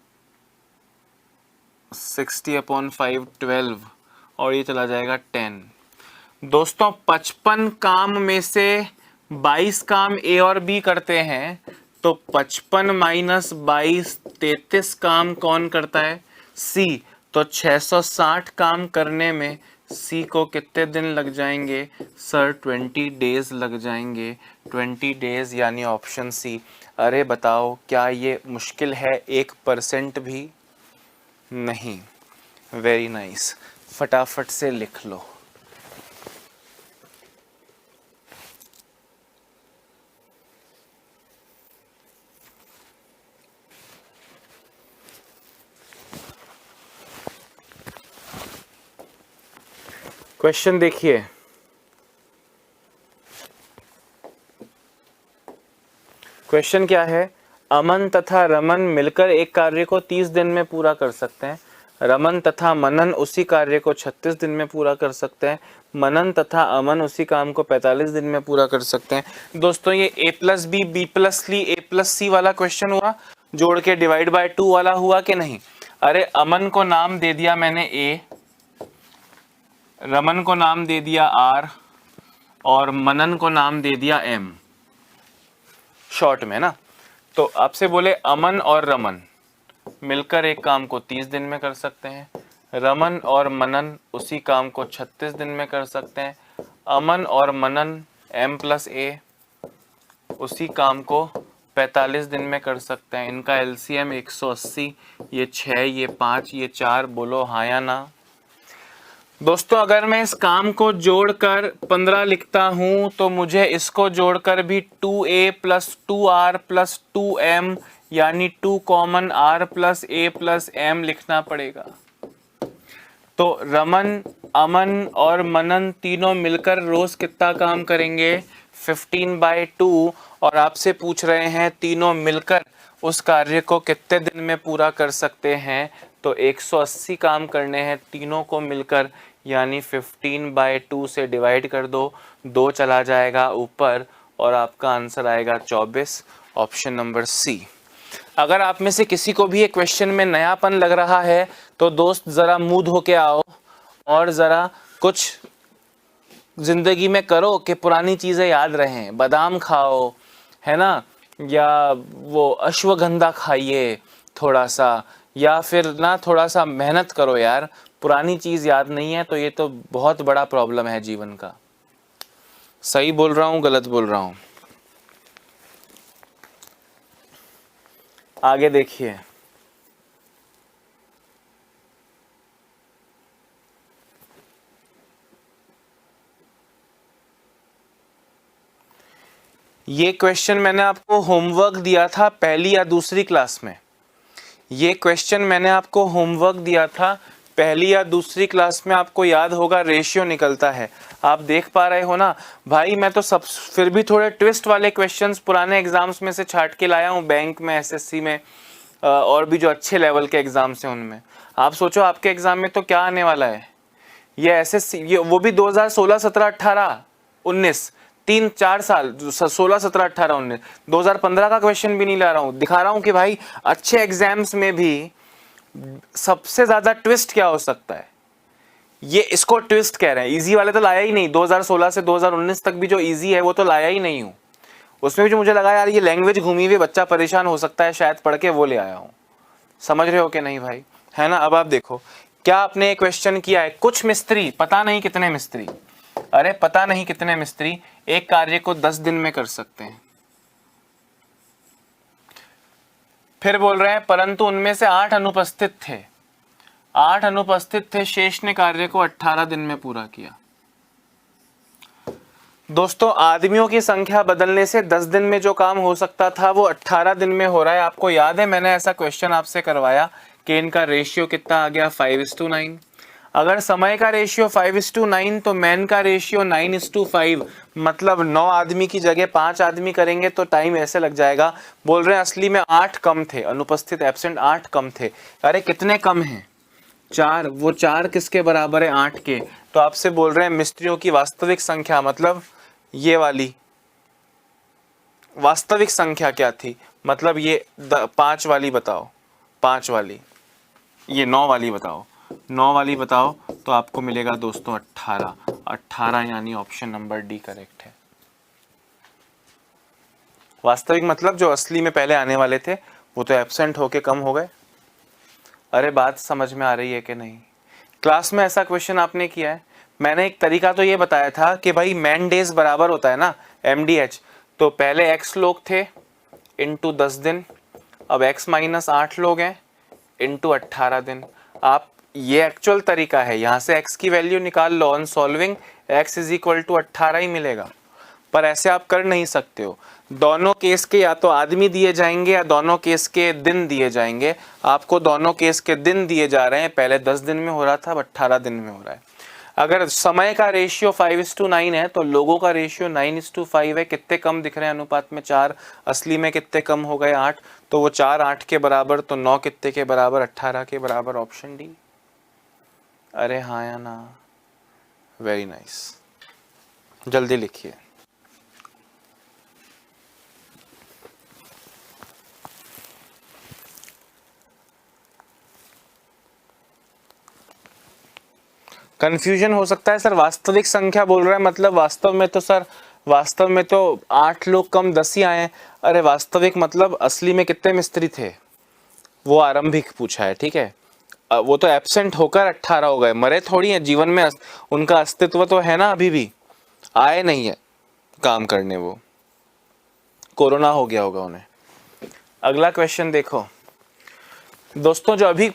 A: 60/5 12, और ये चला जाएगा 10। दोस्तों 55 काम में से 22 काम ए और बी करते हैं, तो 55 माइनस 22 33 काम कौन करता है? सी। तो 660 काम करने में सी को कितने दिन लग जाएंगे? सर 20 डेज लग जाएंगे। 20 डेज यानी ऑप्शन सी। अरे बताओ क्या ये मुश्किल है? 1% भी नहीं। वेरी नाइस, फटाफट से लिख लो। क्वेश्चन देखिए। क्वेश्चन क्या है? अमन तथा रमन मिलकर एक कार्य को 30 दिन में पूरा कर सकते हैं। रमन तथा मनन उसी कार्य को 36 दिन में पूरा कर सकते हैं। मनन तथा अमन उसी काम को 45 दिन में पूरा कर सकते हैं। दोस्तों ये a plus B B plus C A plus C वाला क्वेश्चन हुआ, जोड़ के डिवाइड बाय 2 वाला हुआ कि नहीं? अरे अमन को नाम दे दिया मैंने ए, रमन को नाम दे दिया आर, और मनन को नाम दे दिया एम, शॉर्ट में ना। तो आपसे बोले अमन और रमन मिलकर एक काम को 30 दिन में कर सकते हैं। रमन और मनन उसी काम को 36 दिन में कर सकते हैं। अमन और मनन एम प्लस ए उसी काम को 45 दिन में कर सकते हैं। इनका एलसीएम 180, ये 6, ये 5, ये 4। बोलो हाँ या ना। दोस्तों अगर मैं इस काम को जोड़कर 15 लिखता हूं तो मुझे इसको जोड़कर भी 2a plus 2r plus 2m यानी 2 common r plus a plus m लिखना पड़ेगा। तो रमन, अमन और मनन तीनों मिलकर रोज कितना काम करेंगे? 15/2। और आपसे पूछ रहे हैं तीनों मिलकर उस कार्य को कितने दिन में पूरा कर सकते हैं? तो 180 काम करने हैं तीनों को मिलकर, यानी 15/2 से डिवाइड कर दो, 2 चला जाएगा ऊपर और आपका आंसर आएगा 24, ऑप्शन नंबर सी। अगर आप में से किसी को भी ये क्वेश्चन में नयापन लग रहा है तो दोस्त ज़रा मुंह धो के आओ और ज़रा कुछ ज़िंदगी में करो कि पुरानी चीज़ें याद रहें। बादाम खाओ, है ना, या वो अश्वगंधा खाइए थोड़ा सा, या फिर ना थोड़ा सा मेहनत करो यार। पुरानी चीज़ याद नहीं है तो ये तो बहुत बड़ा प्रॉब्लम है जीवन का। सही बोल रहा हूँ, गलत बोल रहा हूँ? आगे देखिए, ये क्वेश्चन मैंने आपको होमवर्क दिया था पहली या दूसरी क्लास में। ये क्वेश्चन मैंने आपको होमवर्क दिया था पहली या दूसरी क्लास में, आपको याद होगा। रेशियो निकलता है, आप देख पा रहे हो ना भाई। मैं तो सब फिर भी थोड़े ट्विस्ट वाले क्वेश्चंस पुराने एग्जाम्स में से छाट के लाया हूँ, बैंक में, एसएससी में और भी जो अच्छे लेवल के एग्जाम्स हैं उनमें। आप सोचो आपके एग्जाम में तो क्या आने वाला है। ये एसएससी, ये वो भी 2016, 17, 18, 19, 3-4 साल, 16, 17, 18, 19, 2015 का क्वेश्चन भी नहीं ला रहा हूँ। दिखा रहा हूँ कि भाई अच्छे एग्जाम्स में भी सबसे ज्यादा ट्विस्ट क्या हो सकता है, ये इसको ट्विस्ट कह रहे हैं। इजी वाले तो लाया ही नहीं, 2016 से 2019 तक भी जो इजी है वो तो लाया ही नहीं हूँ। उसमें भी जो मुझे लगा यार ये लैंग्वेज घूमी हुई, बच्चा परेशान हो सकता है शायद पढ़ के, वो ले आया हूँ। समझ रहे हो कि नहीं भाई, है ना? अब आप देखो क्या आपने क्वेश्चन किया है। कुछ मिस्त्री, पता नहीं कितने मिस्त्री, अरे पता नहीं कितने मिस्त्री एक कार्य को 10 दिन में कर सकते हैं। फिर बोल रहे हैं परंतु उनमें से 8 अनुपस्थित थे, 8 अनुपस्थित थे, शेष ने कार्य को 18 दिन में पूरा किया। दोस्तों आदमियों की संख्या बदलने से 10 दिन में जो काम हो सकता था वो 18 दिन में हो रहा है। आपको याद है मैंने ऐसा क्वेश्चन आपसे करवाया कि इनका रेशियो कितना आ गया? 5:9। अगर समय का रेशियो 5:9 तो मैन का रेशियो 9:5, मतलब 9 आदमी की जगह 5 आदमी करेंगे तो टाइम ऐसे लग जाएगा। बोल रहे हैं असली में 8 कम थे, अनुपस्थित एब्सेंट 8 कम थे। अरे कितने कम हैं? 4। वो 4 किसके बराबर है? 8 के। तो आपसे बोल रहे हैं मिस्त्रियों की वास्तविक संख्या, मतलब ये वाली वास्तविक संख्या क्या थी? मतलब ये 5 वाली बताओ, 5 वाली, ये 9 वाली बताओ, 9 वाली बताओ। तो आपको मिलेगा दोस्तों 18, 18 यानी ऑप्शन नंबर डी करेक्ट है। वास्तविक मतलब जो असली में पहले आने वाले थे वो तो एब्सेंट होके कम हो गए। अरे बात समझ में आ रही है कि नहीं? क्लास में ऐसा क्वेश्चन आपने किया है? मैंने एक तरीका तो ये बताया था कि भाई मैन डेज बराबर होता है ना MDH, तो पहले x लोग थे इंटू 10 दिन, अब x-8 लोग हैं इंटू 18 दिन। आप ये एक्चुअल तरीका है, यहाँ से x की वैल्यू निकाल लो, on solving x is equal to 18 ही मिलेगा। पर ऐसे आप कर नहीं सकते हो, दोनों केस के या तो आदमी दिए जाएंगे या दोनों केस के दिन दिए जाएंगे। आपको दोनों केस के दिन दिए जा रहे हैं, पहले 10 दिन में हो रहा था, अब 18 दिन में हो रहा है। अगर समय का रेशियो 5:9 है तो लोगों का रेशियो 9:5 है। कितने कम दिख रहे हैं अनुपात में? 4। असली में कितने कम हो गए? 8। तो वो 4 8 के बराबर, तो 9 कितने के बराबर? 18 के बराबर, ऑप्शन डी। अरे हाँ या ना? वेरी नाइस, जल्दी लिखिए। कंफ्यूजन हो सकता है सर, वास्तविक संख्या बोल रहा है, मतलब वास्तव में तो सर, वास्तव में तो 8 लोग कम 10 ही आए हैं। अरे वास्तविक मतलब असली में कितने मिस्त्री थे वो आरंभिक पूछा है, ठीक है। वो तो एब्सेंट होकर 18 हो गए, मरे थोड़ी हैं, जीवन में उनका अस्तित्व तो है ना, अभी भी आए नहीं है काम करने, वो कोरोना हो गया होगा उन्हें। अगला क्वेश्चन देखो दोस्तों, जो अभी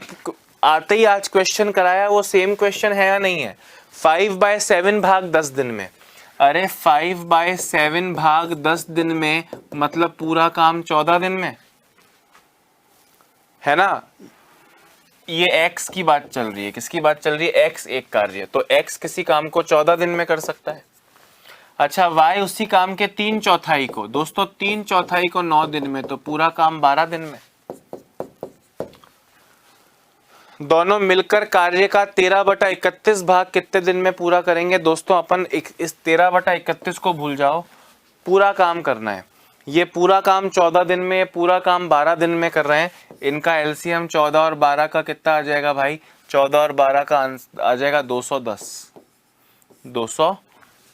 A: आते ही आज क्वेश्चन कराया वो सेम क्वेश्चन है या नहीं है? 5/7 भाग 10 दिन में, अरे 5/7 भाग 10 दिन में मतलब पूरा काम 14 दिन में, है ना? ये x की बात चल रही है, किसकी बात चल रही है? x एक कार्य, तो x किसी काम को 14 दिन में कर सकता है। अच्छा y उसी काम के 3/4 को, दोस्तों 3/4 को 9 दिन में, तो पूरा काम 12 दिन में। दोनों मिलकर कार्य का 13/31 भाग कितने दिन में पूरा करेंगे? दोस्तों अपन इस 13/31 को भूल जाओ, पूरा काम करना है। ये पूरा काम 14 दिन में, पूरा काम 12 दिन में कर रहे हैं। इनका एलसीएम 14 और 12 का कितना आ जाएगा भाई? 14 और 12 का आ जाएगा 210।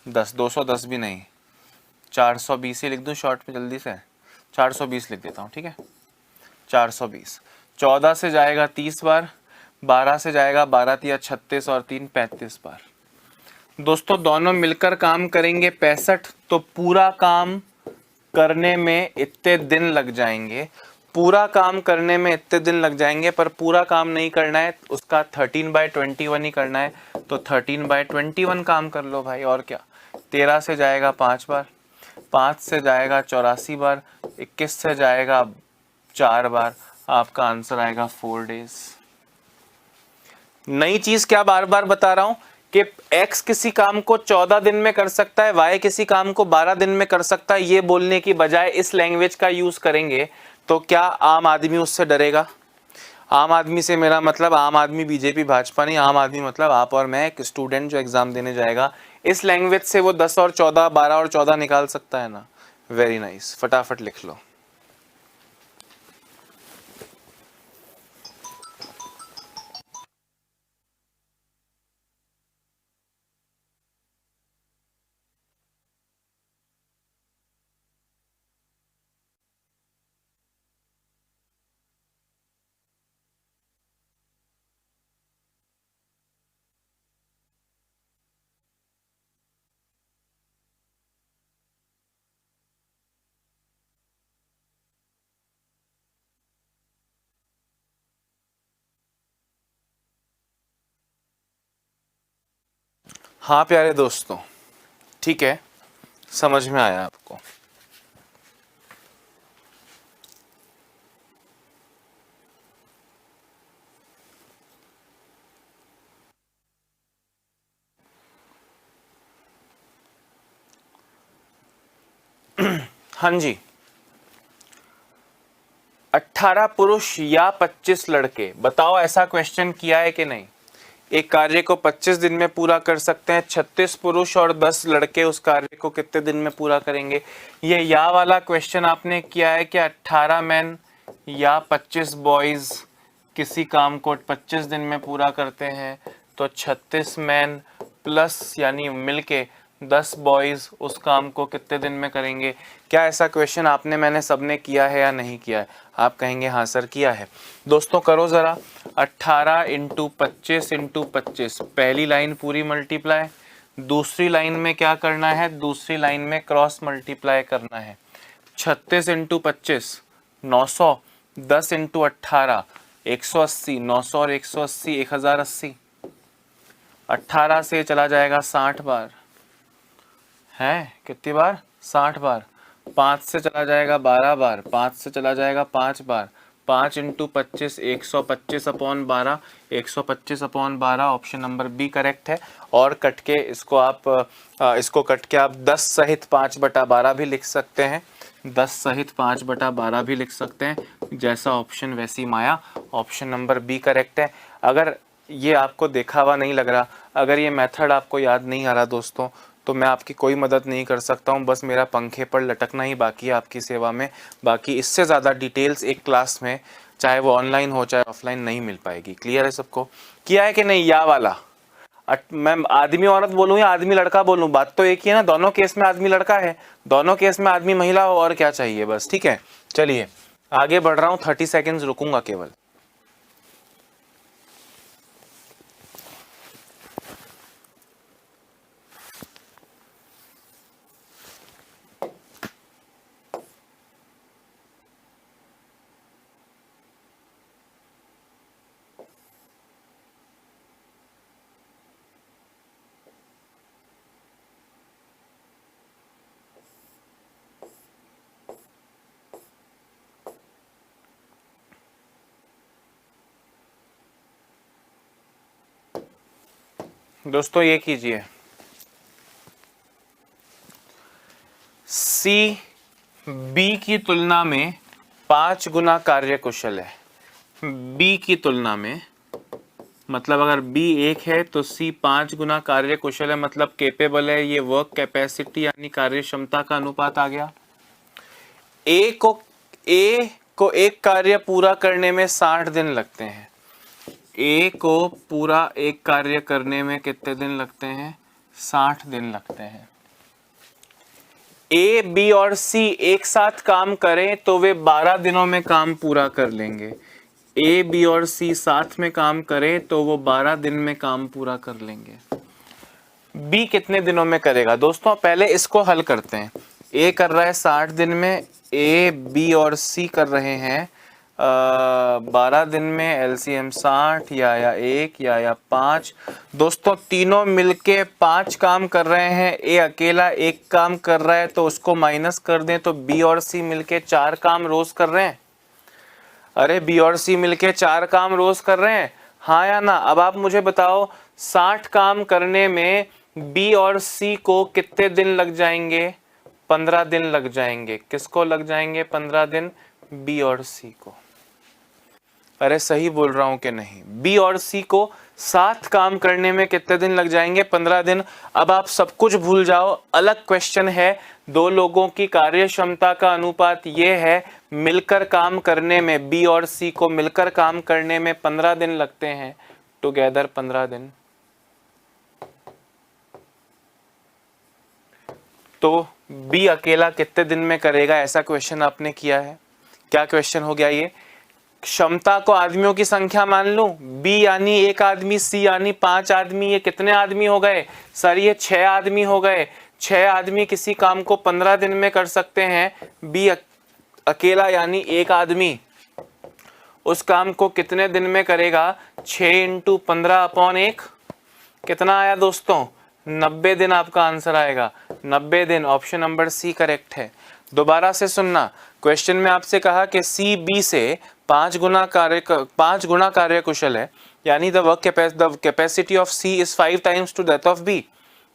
A: 210 भी नहीं, 420 ही लिख दूं शॉर्ट में जल्दी से, 420 लिख देता हूँ, ठीक है? 420, 14 से जाएगा 30 बार, 12 से जाएगा 12 तिया 36 और 3 35 बार। दोस्तों दोनों मिलकर काम करेंगे 65, तो पूरा काम करने में इतने दिन लग जाएंगे, पूरा काम करने में इतने दिन लग जाएंगे, पर पूरा काम नहीं करना है, उसका 13/21 ही करना है, तो 13/21 काम कर लो भाई, और क्या। 13 से जाएगा 5 बार, 5 से जाएगा 84 बार, 21 से जाएगा 4 बार, आपका आंसर आएगा 4 डेज। नई चीज क्या बार बार बता रहा हूं कि x किसी काम को 14 दिन में कर सकता है, y किसी काम को 12 दिन में कर सकता है, ये बोलने की बजाय इस लैंग्वेज का यूज करेंगे, तो क्या आम आदमी उससे डरेगा? आम आदमी से मेरा मतलब आम आदमी बीजेपी भाजपा नहीं, आम आदमी मतलब आप और मैं, एक स्टूडेंट जो एग्जाम देने जाएगा, इस लैंग्वेज से वो 10 और 14, 12 और 14 निकाल सकता है ना? वेरी नाइस, फटाफट लिख लो। हाँ प्यारे दोस्तों, ठीक है, समझ में आया आपको? हाँ जी, 18 पुरुष या 25 लड़के, बताओ ऐसा क्वेश्चन किया है कि नहीं? एक कार्य को 25 दिन में पूरा कर सकते हैं, 36 पुरुष और 10 लड़के उस कार्य को कितने दिन में पूरा करेंगे? ये या वाला क्वेश्चन आपने किया है कि 18 मैन या 25 बॉयज किसी काम को 25 दिन में पूरा करते हैं, तो 36 मैन प्लस यानी मिलके 10 बॉयज उस काम को कितने दिन में करेंगे? क्या ऐसा क्वेश्चन आपने मैंने सबने किया है या नहीं किया है? आप कहेंगे हाँ सर किया है। दोस्तों करो ज़रा, 18 इंटू 25 इंटू 25, पहली लाइन पूरी मल्टीप्लाई, दूसरी लाइन में क्या करना है? दूसरी लाइन में क्रॉस मल्टीप्लाई करना है। 36 इंटू 25 900, 10 इंटू 18 180, 900 और 180 1080, 18 से चला जाएगा 60 बार, है कितनी बार? 60 बार। 5 से चला जाएगा 12 बार, 5 से चला जाएगा 5 बार, 5 into 25 125/12, 125/12 option number B correct है। और कट के इसको आप इसको कट के आप 10 सहित 5/12 भी लिख सकते हैं, 10 सहित 5/12 भी लिख सकते हैं, जैसा ऑप्शन वैसी माया, ऑप्शन नंबर बी करेक्ट है। अगर ये आपको देखा हुआ नहीं लग रहा, अगर ये मेथड आपको याद नहीं आ रहा दोस्तों, तो मैं आपकी कोई मदद नहीं कर सकता हूँ, बस मेरा पंखे पर लटकना ही बाकी है आपकी सेवा में। बाकी इससे ज़्यादा डिटेल्स एक क्लास में, चाहे वो ऑनलाइन हो चाहे ऑफलाइन, नहीं मिल पाएगी। क्लियर है सबको? किया है कि नहीं या वाला? मैं आदमी औरत बोलूँ या आदमी लड़का बोलूँ, बात तो एक ही है ना, दोनों केस में आदमी लड़का है, दोनों केस में आदमी महिला हो, और क्या चाहिए बस। ठीक है, चलिए आगे बढ़ रहा हूँ, 30 सेकेंड्स रुकूंगा केवल। दोस्तों ये कीजिए, सी बी की तुलना में 5 गुना कार्यकुशल है। बी की तुलना में मतलब अगर बी 1 है तो सी 5 गुना कार्यकुशल है, मतलब केपेबल है। ये वर्क कैपेसिटी यानी कार्य क्षमता का अनुपात आ गया। ए को एक कार्य पूरा करने में 60 दिन लगते हैं। ए को पूरा एक कार्य करने में कितने दिन लगते हैं? 60 दिन लगते हैं। ए, बी और सी एक साथ काम करें तो वे 12 दिनों में काम पूरा कर लेंगे। ए, बी और सी साथ में काम करें तो वो 12 दिन में काम पूरा कर लेंगे। बी कितने दिनों में करेगा? दोस्तों पहले इसको हल करते हैं। ए कर रहा है 60 दिन में, ए, बी और सी कर रहे हैं 12 दिन में। एलसीएम 60 या 1 या 5। दोस्तों तीनों मिलके 5 काम कर रहे हैं, ए अकेला 1 काम कर रहा है, तो उसको माइनस कर दें तो बी और सी मिलके 4 काम रोज कर रहे हैं। अरे बी और सी मिलके 4 काम रोज कर रहे हैं, हाँ या ना? अब आप मुझे बताओ 60 काम करने में बी और सी को कितने दिन लग जाएंगे? 15 दिन लग जाएंगे। किसको लग जाएंगे 15 दिन? बी और सी को। अरे सही बोल रहा हूं कि नहीं? बी और सी को साथ काम करने में कितने दिन लग जाएंगे? 15 दिन। अब आप सब कुछ भूल जाओ, अलग क्वेश्चन है। दो लोगों की कार्य क्षमता का अनुपात ये है, मिलकर काम करने में बी और सी को मिलकर काम करने में 15 दिन लगते हैं, टुगेदर 15 दिन। तो बी अकेला कितने दिन में करेगा? ऐसा क्वेश्चन आपने किया है। क्या क्वेश्चन हो गया ये? क्षमता को आदमियों की संख्या मान लूं, बी यानी 1 आदमी, सी यानी 5 आदमी। ये कितने आदमी हो गए सर? ये 6 आदमी हो गए। 6 आदमी किसी काम को 15 दिन में कर सकते हैं। बी अकेला यानी 1 आदमी उस काम को कितने दिन में करेगा? 6 × 15/1। कितना आया दोस्तों? 90 दिन आपका आंसर आएगा। 90 दिन। ऑप्शन नंबर सी करेक्ट है। दोबारा से सुनना, क्वेश्चन में आपसे कहा कि सी बी से 5 गुना कार्य कुशल है, यानी the capacity of C is 5 times to that of B.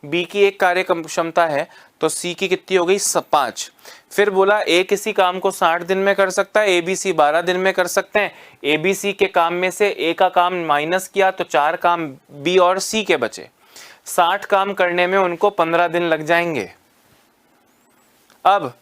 A: B की एक कार्य क्षमता है तो सी की कितनी हो गई? 5। फिर बोला ए किसी काम को 60 दिन में कर सकता है, ए बी सी 12 दिन में कर सकते हैं। ए बी सी के काम में से ए का काम माइनस किया तो 4 काम बी और सी के बचे। 60 काम करने में उनको 15 दिन लग जाएंगे। अब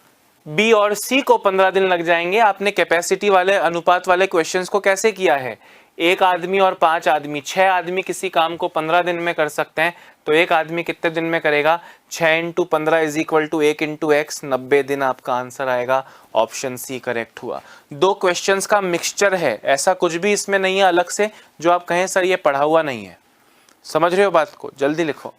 A: बी और सी को 15 दिन लग जाएंगे। आपने कैपेसिटी वाले अनुपात वाले क्वेश्चंस को कैसे किया है? 1 आदमी और 5 आदमी, 6 आदमी किसी काम को 15 दिन में कर सकते हैं, तो 1 आदमी कितने दिन में करेगा? 6 × 15 = 1 × x, 90 दिन आपका आंसर आएगा। ऑप्शन सी करेक्ट हुआ। 2 क्वेश्चंस का मिक्सचर है, ऐसा कुछ भी इसमें नहीं है अलग से जो आप कहें सर ये पढ़ा हुआ नहीं है। समझ रहे हो बात को? जल्दी लिखो।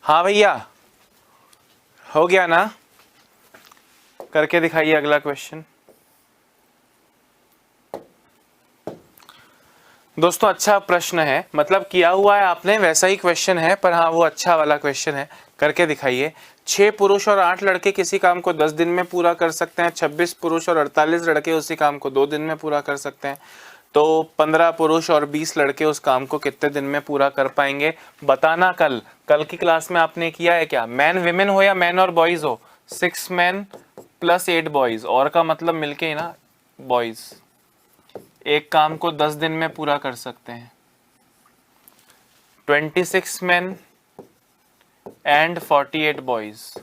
A: हाँ भैया, हो गया ना? करके दिखाइए अगला क्वेश्चन। दोस्तों अच्छा प्रश्न है, मतलब किया हुआ है आपने वैसा ही क्वेश्चन है, पर हाँ वो अच्छा वाला क्वेश्चन है। करके दिखाइए। 6 पुरुष और 8 लड़के किसी काम को 10 दिन में पूरा कर सकते हैं। 26 पुरुष और 48 लड़के उसी काम को 2 दिन में पूरा कर सकते हैं। तो 15 पुरुष और 20 लड़के उस काम को कितने दिन में पूरा कर पाएंगे? बताना। कल की क्लास में आपने किया है क्या? मैन विमेन हो या मैन और बॉयज हो? 6 मैन + 8 बॉयज, और का मतलब मिलके ही ना बॉयज। एक काम को 10 दिन में पूरा कर सकते हैं। 26 मैन एंड 48 बॉयज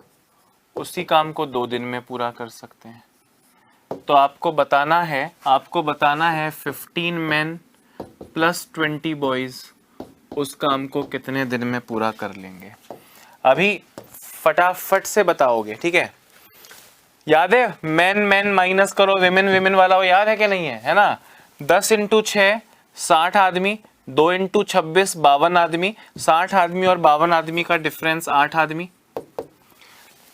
A: उसी काम को 2 दिन में पूरा कर सकते हैं। तो आपको बताना है 15 मेन प्लस 20 बॉयज उस काम को कितने दिन में पूरा कर लेंगे। अभी फटाफट से बताओगे, ठीक है। याद है मैन मैन माइनस करो विमेन विमेन वाला, वो याद है कि नहीं है ना। 10 इंटू 6 60 आदमी, 2 इंटू 26 52 आदमी, 60 आदमी और 52 आदमी का डिफरेंस 8 आदमी,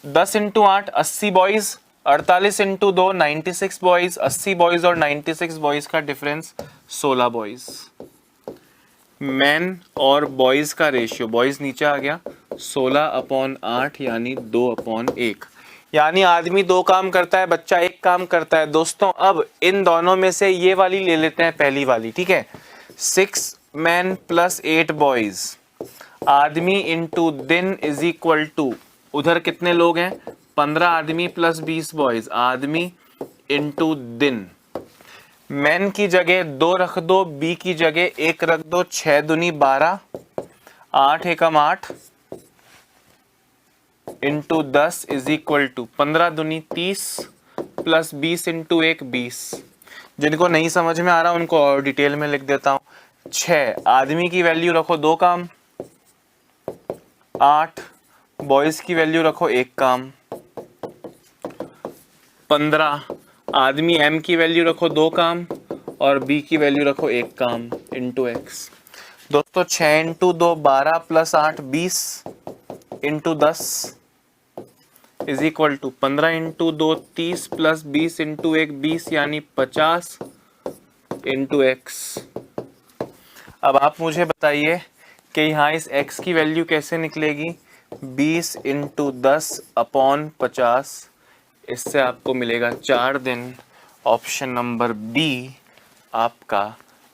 A: 10 into 8 80 boys, 48 into 2 96 boys, 80 boys और 96 बॉयज का डिफरेंस 16 बॉयज। मैन और बॉयज का रेशियो, बॉयज नीचे आ गया, 16/8 यानी 2/1, यानी आदमी 2 काम करता है, बच्चा 1 काम करता है। दोस्तों अब इन दोनों में से ये वाली ले लेते हैं, पहली वाली, ठीक है। 6 मैन प्लस 8 बॉयज, आदमी इंटू दिन इज इक्वल टू, उधर कितने लोग हैं 15 आदमी प्लस 20 बॉयज, आदमी इंटू दिन। मैन की जगह 2 रख दो, बी की जगह 1 रख दो, 6 दूनी 12, 8 एकम 8 इंटू 10 इज इक्वल टू 15 दूनी 30 प्लस 20 इंटू 1 20। जिनको नहीं समझ में आ रहा उनको और डिटेल में लिख देता हूं। 6 आदमी की वैल्यू रखो 2 काम, 8 बॉयज की वैल्यू रखो 1 काम, 15 आदमी एम की वैल्यू रखो 2 काम और बी की वैल्यू रखो 1 काम इंटू एक्स। दोस्तों 6 into 2 12 plus 8 20 into 10 is equal to 15 into 2 30 plus 20 into 1 20 यानी 50 इंटू एक्स। अब आप मुझे बताइए कि यहाँ इस x की वैल्यू कैसे निकलेगी। 20 इंटू 10/50, इससे आपको मिलेगा 4 दिन। ऑप्शन नंबर बी आपका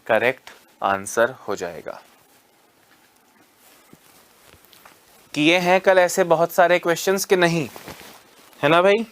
A: करेक्ट आंसर हो जाएगा। किए हैं कल ऐसे बहुत सारे क्वेश्चंस कि नहीं, है ना भाई।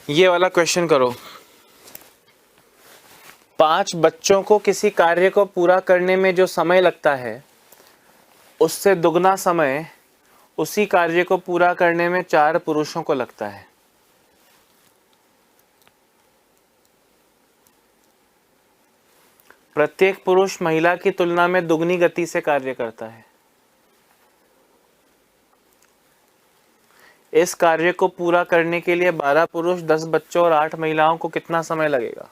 A: ये वाला क्वेश्चन करो। 5 बच्चों को किसी कार्य को पूरा करने में जो समय लगता है उससे दुगना समय उसी कार्य को पूरा करने में 4 पुरुषों को लगता है। प्रत्येक पुरुष महिला की तुलना में दुगनी गति से कार्य करता है। इस कार्य को पूरा करने के लिए 12 पुरुष 10 बच्चों और 8 महिलाओं को कितना समय लगेगा।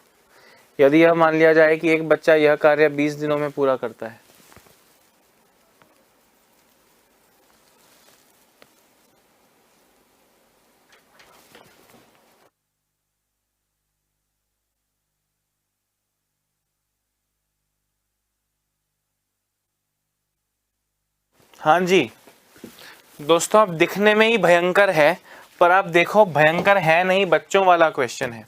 A: यदि यह मान लिया जाए कि एक बच्चा यह कार्य 20 दिनों में पूरा करता है। हाँ जी दोस्तों, अब दिखने में ही भयंकर है पर आप देखो भयंकर है नहीं, बच्चों वाला क्वेश्चन है।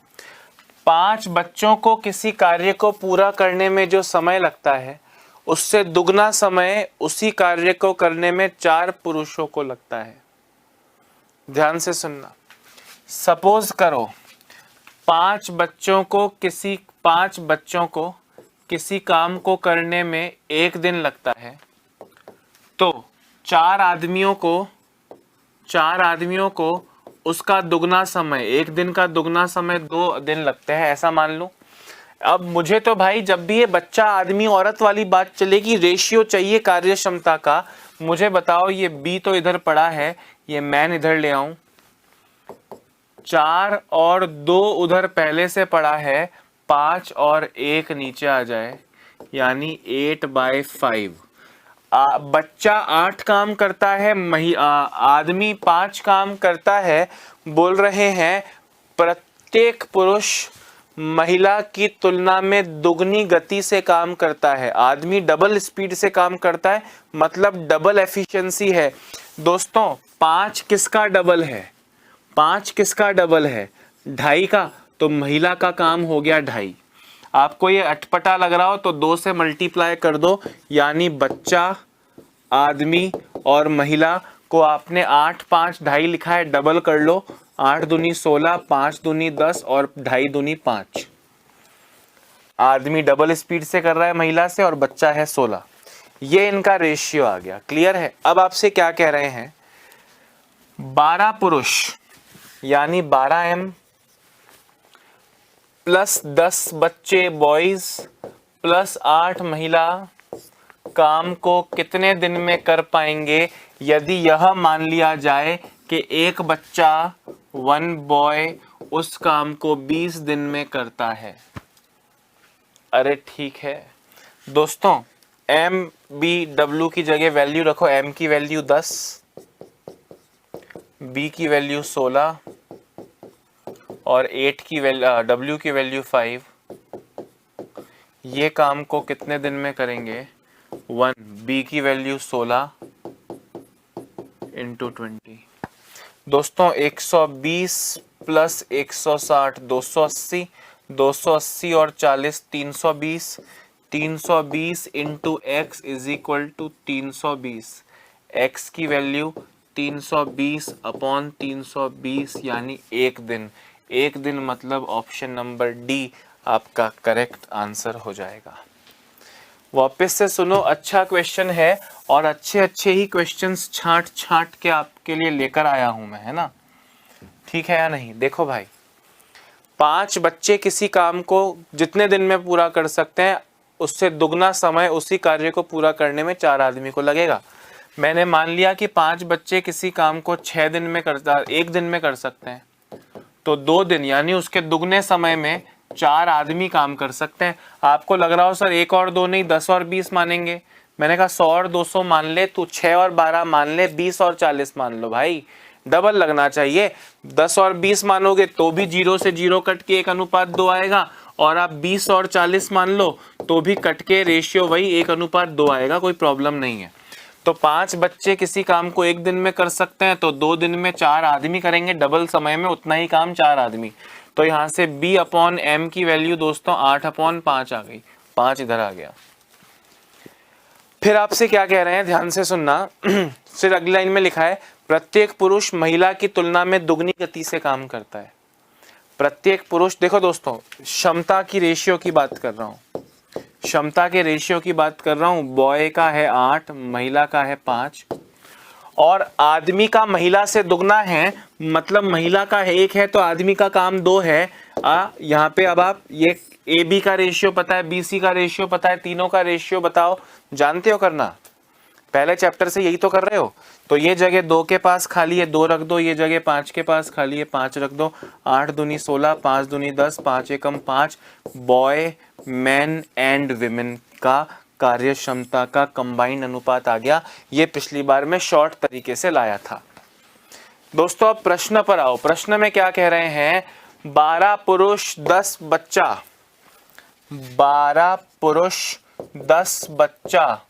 A: 5 बच्चों को किसी कार्य को पूरा करने में जो समय लगता है उससे दुगना समय उसी कार्य को करने में 4 पुरुषों को लगता है। ध्यान से सुनना। सपोज करो 5 बच्चों को किसी काम को करने में 1 दिन लगता है, तो 4 आदमियों को उसका दुगना समय, 1 दिन का दुगना समय 2 दिन लगते हैं, ऐसा मान लो। अब मुझे तो भाई जब भी ये बच्चा आदमी औरत वाली बात चलेगी, रेशियो चाहिए कार्य क्षमता का। मुझे बताओ ये बी तो इधर पड़ा है, ये मैन इधर ले आऊं, 4 और 2 उधर पहले से पड़ा है, 5 और 1 नीचे आ जाए यानी 8/5। बच्चा 8 काम करता है, आदमी 5 काम करता है। बोल रहे हैं प्रत्येक पुरुष महिला की तुलना में दुगनी गति से काम करता है। आदमी डबल स्पीड से काम करता है, मतलब डबल एफिशिएंसी है। दोस्तों 5 किसका डबल है? 5 किसका डबल है? 2.5 का। तो महिला का काम हो गया 2.5। आपको ये अटपटा लग रहा हो तो 2 से मल्टीप्लाई कर दो, यानी बच्चा, आदमी और महिला को आपने 8 5 2.5 लिखा है, डबल कर लो, 8 दूनी 16, 5 दूनी 10 और 2.5 दूनी 5। आदमी डबल स्पीड से कर रहा है महिला से और बच्चा है 16। ये इनका रेशियो आ गया। क्लियर है? अब आपसे क्या कह रहे हैं, 12 पुरुष यानी 12M प्लस 10 बच्चे बॉयज प्लस 8 महिला काम को कितने दिन में कर पाएंगे यदि यह मान लिया जाए कि एक बच्चा 1 बॉय उस काम को 20 दिन में करता है। अरे ठीक है दोस्तों, MBW की जगह वैल्यू रखो। M की वैल्यू 10, B की वैल्यू 16 और 8 की वैल्यू W की वैल्यू 5। ये काम को कितने दिन में करेंगे? 1, B की वैल्यू 16 इंटू 20। दोस्तों 120 प्लस 160 280, 280 और 40 320, 320 into x is equal to 320। X की वैल्यू 320 अपॉन 320 यानी 1 दिन। 1 दिन मतलब ऑप्शन नंबर डी आपका करेक्ट आंसर हो जाएगा। वापस से सुनो, अच्छा क्वेश्चन है और अच्छे अच्छे ही क्वेश्चंस छांट छांट के आपके लिए लेकर आया हूं मैं, है ना? ठीक है या नहीं? देखो भाई, 5 बच्चे किसी काम को जितने दिन में पूरा कर सकते हैं उससे दुगना समय उसी कार्य को पूरा करने में 4 आदमी को लगेगा। मैंने मान लिया कि 5 बच्चे किसी काम को 1 दिन में कर सकते हैं, तो 2 दिन यानी उसके दुगने समय में 4 आदमी काम कर सकते हैं। आपको लग रहा हो सर 1 और 2 नहीं 10 और 20 मानेंगे। मैंने कहा 100 और 200 मान ले, तू 6 और 12 मान ले, 20 और 40 मान लो। भाई डबल लगना चाहिए। 10 और 20 मानोगे तो भी 0 से 0 कट के 1:2 आएगा, और आप 20 और 40 मान लो तो भी कट के रेशियो वही 1:2 आएगा। कोई प्रॉब्लम नहीं है। तो 5 बच्चे किसी काम को 1 दिन में कर सकते हैं, तो 2 दिन में 4 आदमी करेंगे, डबल समय में उतना ही काम 4 आदमी। तो यहां से B अपॉन M की वैल्यू दोस्तों 8/5 आ गई। 5 इधर आ गया। फिर आपसे क्या कह रहे हैं, ध्यान से सुनना। फिर अगली लाइन में लिखा है, प्रत्येक पुरुष महिला की तुलना में दुगनी गति से काम करता है। प्रत्येक पुरुष, देखो दोस्तों, क्षमता की रेशियो की बात कर रहा हूं, क्षमता के रेशियो की बात कर रहा हूं। बॉय का है 8, महिला का है 5, और आदमी का महिला से दुगना है, मतलब महिला का 1 है तो आदमी का काम 2 है। यहाँ पे अब आप ये AB का रेशियो पता है, BC का रेशियो पता है, तीनों का रेशियो बताओ, जानते हो करना? पहले चैप्टर से यही तो कर रहे हो। तो ये जगह 2 के पास खाली है 2 रख दो, ये जगह 5 के पास खाली है 5 रख दो। 8 दूनी 16, 5 दूनी 10, 5 एकम 5। बॉय, मैन एंड विमेन का कार्य क्षमता का कंबाइंड अनुपात आ गया। ये पिछली बार में शॉर्ट तरीके से लाया था। दोस्तों अब प्रश्न पर आओ। प्रश्न में क्या कह रहे हैं, 12 पुरुष 10 बच्चा, 12 पुरुष 10 बच्चा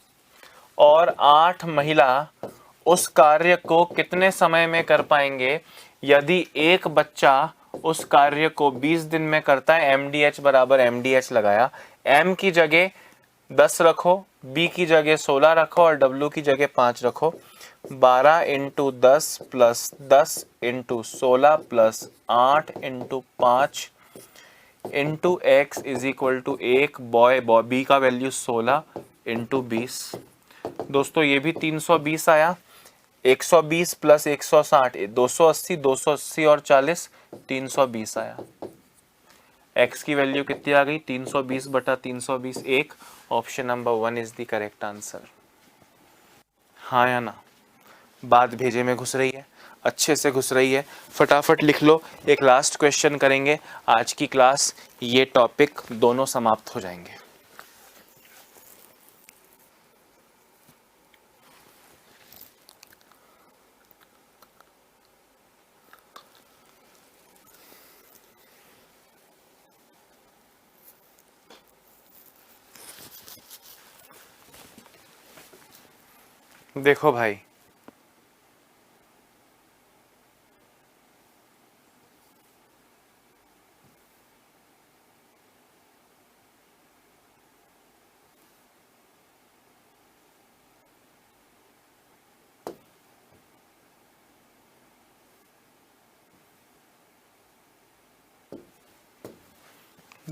A: और 8 महिला उस कार्य को कितने समय में कर पाएंगे यदि एक बच्चा उस कार्य को 20 दिन में करता है। MDH बराबर MDH लगाया। M की जगह 10 रखो, B की जगह 16 रखो और W की जगह 5 रखो। 12 into 10 plus 10 into 16 plus 8 into 5 into x is equal to 1। बॉय B का वैल्यू 16 इंटू 20। दोस्तों ये भी 320 आया। 120 प्लस 160 280, 280 और 40 320 आया। x की वैल्यू कितनी आ गई, 320 बटा 320 1। Option number 1 is the correct answer. हाँ या ना? बात भेजे में घुस रही है, अच्छे से घुस रही है। फटाफट लिख लो। एक लास्ट क्वेश्चन करेंगे आज की क्लास, ये टॉपिक दोनों समाप्त हो जाएंगे। देखो भाई,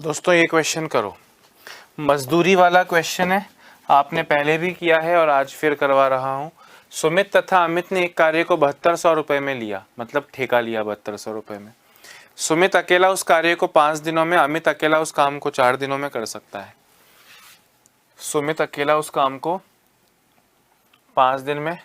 A: दोस्तों ये क्वेश्चन करो, मजदूरी वाला क्वेश्चन है, आपने पहले भी किया है और आज फिर करवा रहा हूँ। सुमित तथा अमित ने एक कार्य को 7200 रुपये में लिया, मतलब ठेका लिया 7200 रुपये में। सुमित अकेला उस कार्य को 5 दिनों में, अमित अकेला उस काम को 4 दिनों में कर सकता है। सुमित अकेला उस काम को 5 दिन में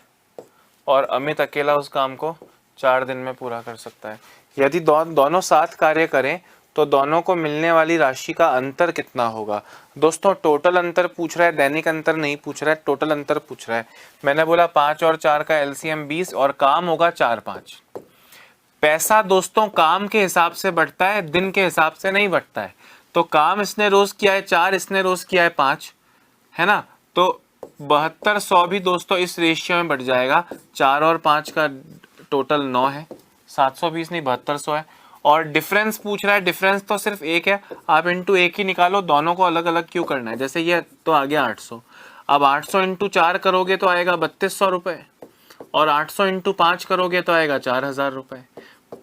A: और अमित अकेला उस काम को 4 दिन में पूरा कर सकता है। यदि दोनों साथ कार्य करें तो दोनों को मिलने वाली राशि का अंतर कितना होगा। दोस्तों टोटल अंतर पूछ रहा है, दैनिक अंतर नहीं पूछ रहा है, टोटल अंतर पूछ रहा है। मैंने बोला 5 और 4 का एलसीएम 20 और काम होगा 4-5। पैसा दोस्तों काम के हिसाब से बढ़ता है, दिन के हिसाब से नहीं बढ़ता है। तो काम इसने रोज किया है 4, इसने रोज किया है 5, है ना। तो 7200 भी दोस्तों इस रेशियो में बढ़ जाएगा। 4 और 5 का टोटल 9 है, 720 नहीं 7200 है। और डिफरेंस पूछ रहा है, डिफरेंस तो सिर्फ एक है, आप इंटू एक ही निकालो, दोनों को अलग अलग क्यों करना है। जैसे ये तो आ गया 800, अब 800 इंटू 4 करोगे तो आएगा 3200 रुपये, और 800 इंटू 5 करोगे तो आएगा 4000 रुपये।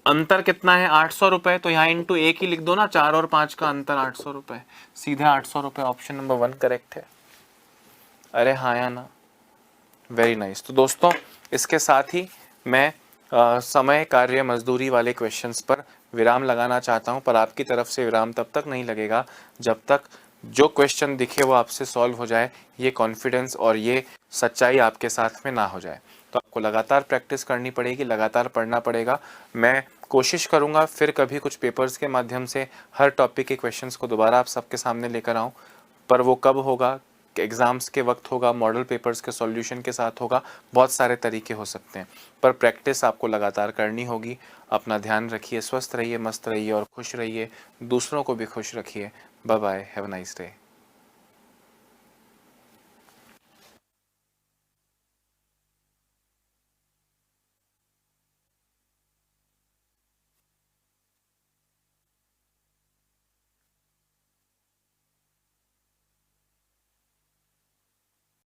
A: अंतर कितना है 800 रुपये, तो यहाँ इंटू एक ही लिख दो ना, 4 और 5 का अंतर 800 रुपये, सीधे 800 रुपये। ऑप्शन नंबर 1 करेक्ट है। अरे हाँ या ना, वेरी नाइस। तो दोस्तों इसके साथ ही मैं समय, कार्य, मजदूरी वाले क्वेश्चंस पर विराम लगाना चाहता हूं, पर आपकी तरफ से विराम तब तक नहीं लगेगा जब तक जो क्वेश्चन दिखे वो आपसे सॉल्व हो जाए, ये कॉन्फिडेंस और ये सच्चाई आपके साथ में ना हो जाए। तो आपको लगातार प्रैक्टिस करनी पड़ेगी, लगातार पढ़ना पड़ेगा। मैं कोशिश करूँगा फिर कभी कुछ पेपर्स के माध्यम से हर टॉपिक के क्वेश्चंस को दोबारा आप सबके सामने लेकर आऊँ, पर वो कब होगा, एग्ज़ाम्स के वक्त होगा, मॉडल पेपर्स के सॉल्यूशन के साथ होगा, बहुत सारे तरीके हो सकते हैं, पर प्रैक्टिस आपको लगातार करनी होगी। अपना ध्यान रखिए, स्वस्थ रहिए, मस्त रहिए और खुश रहिए, दूसरों को भी खुश रखिए। Bye bye, have a nice day.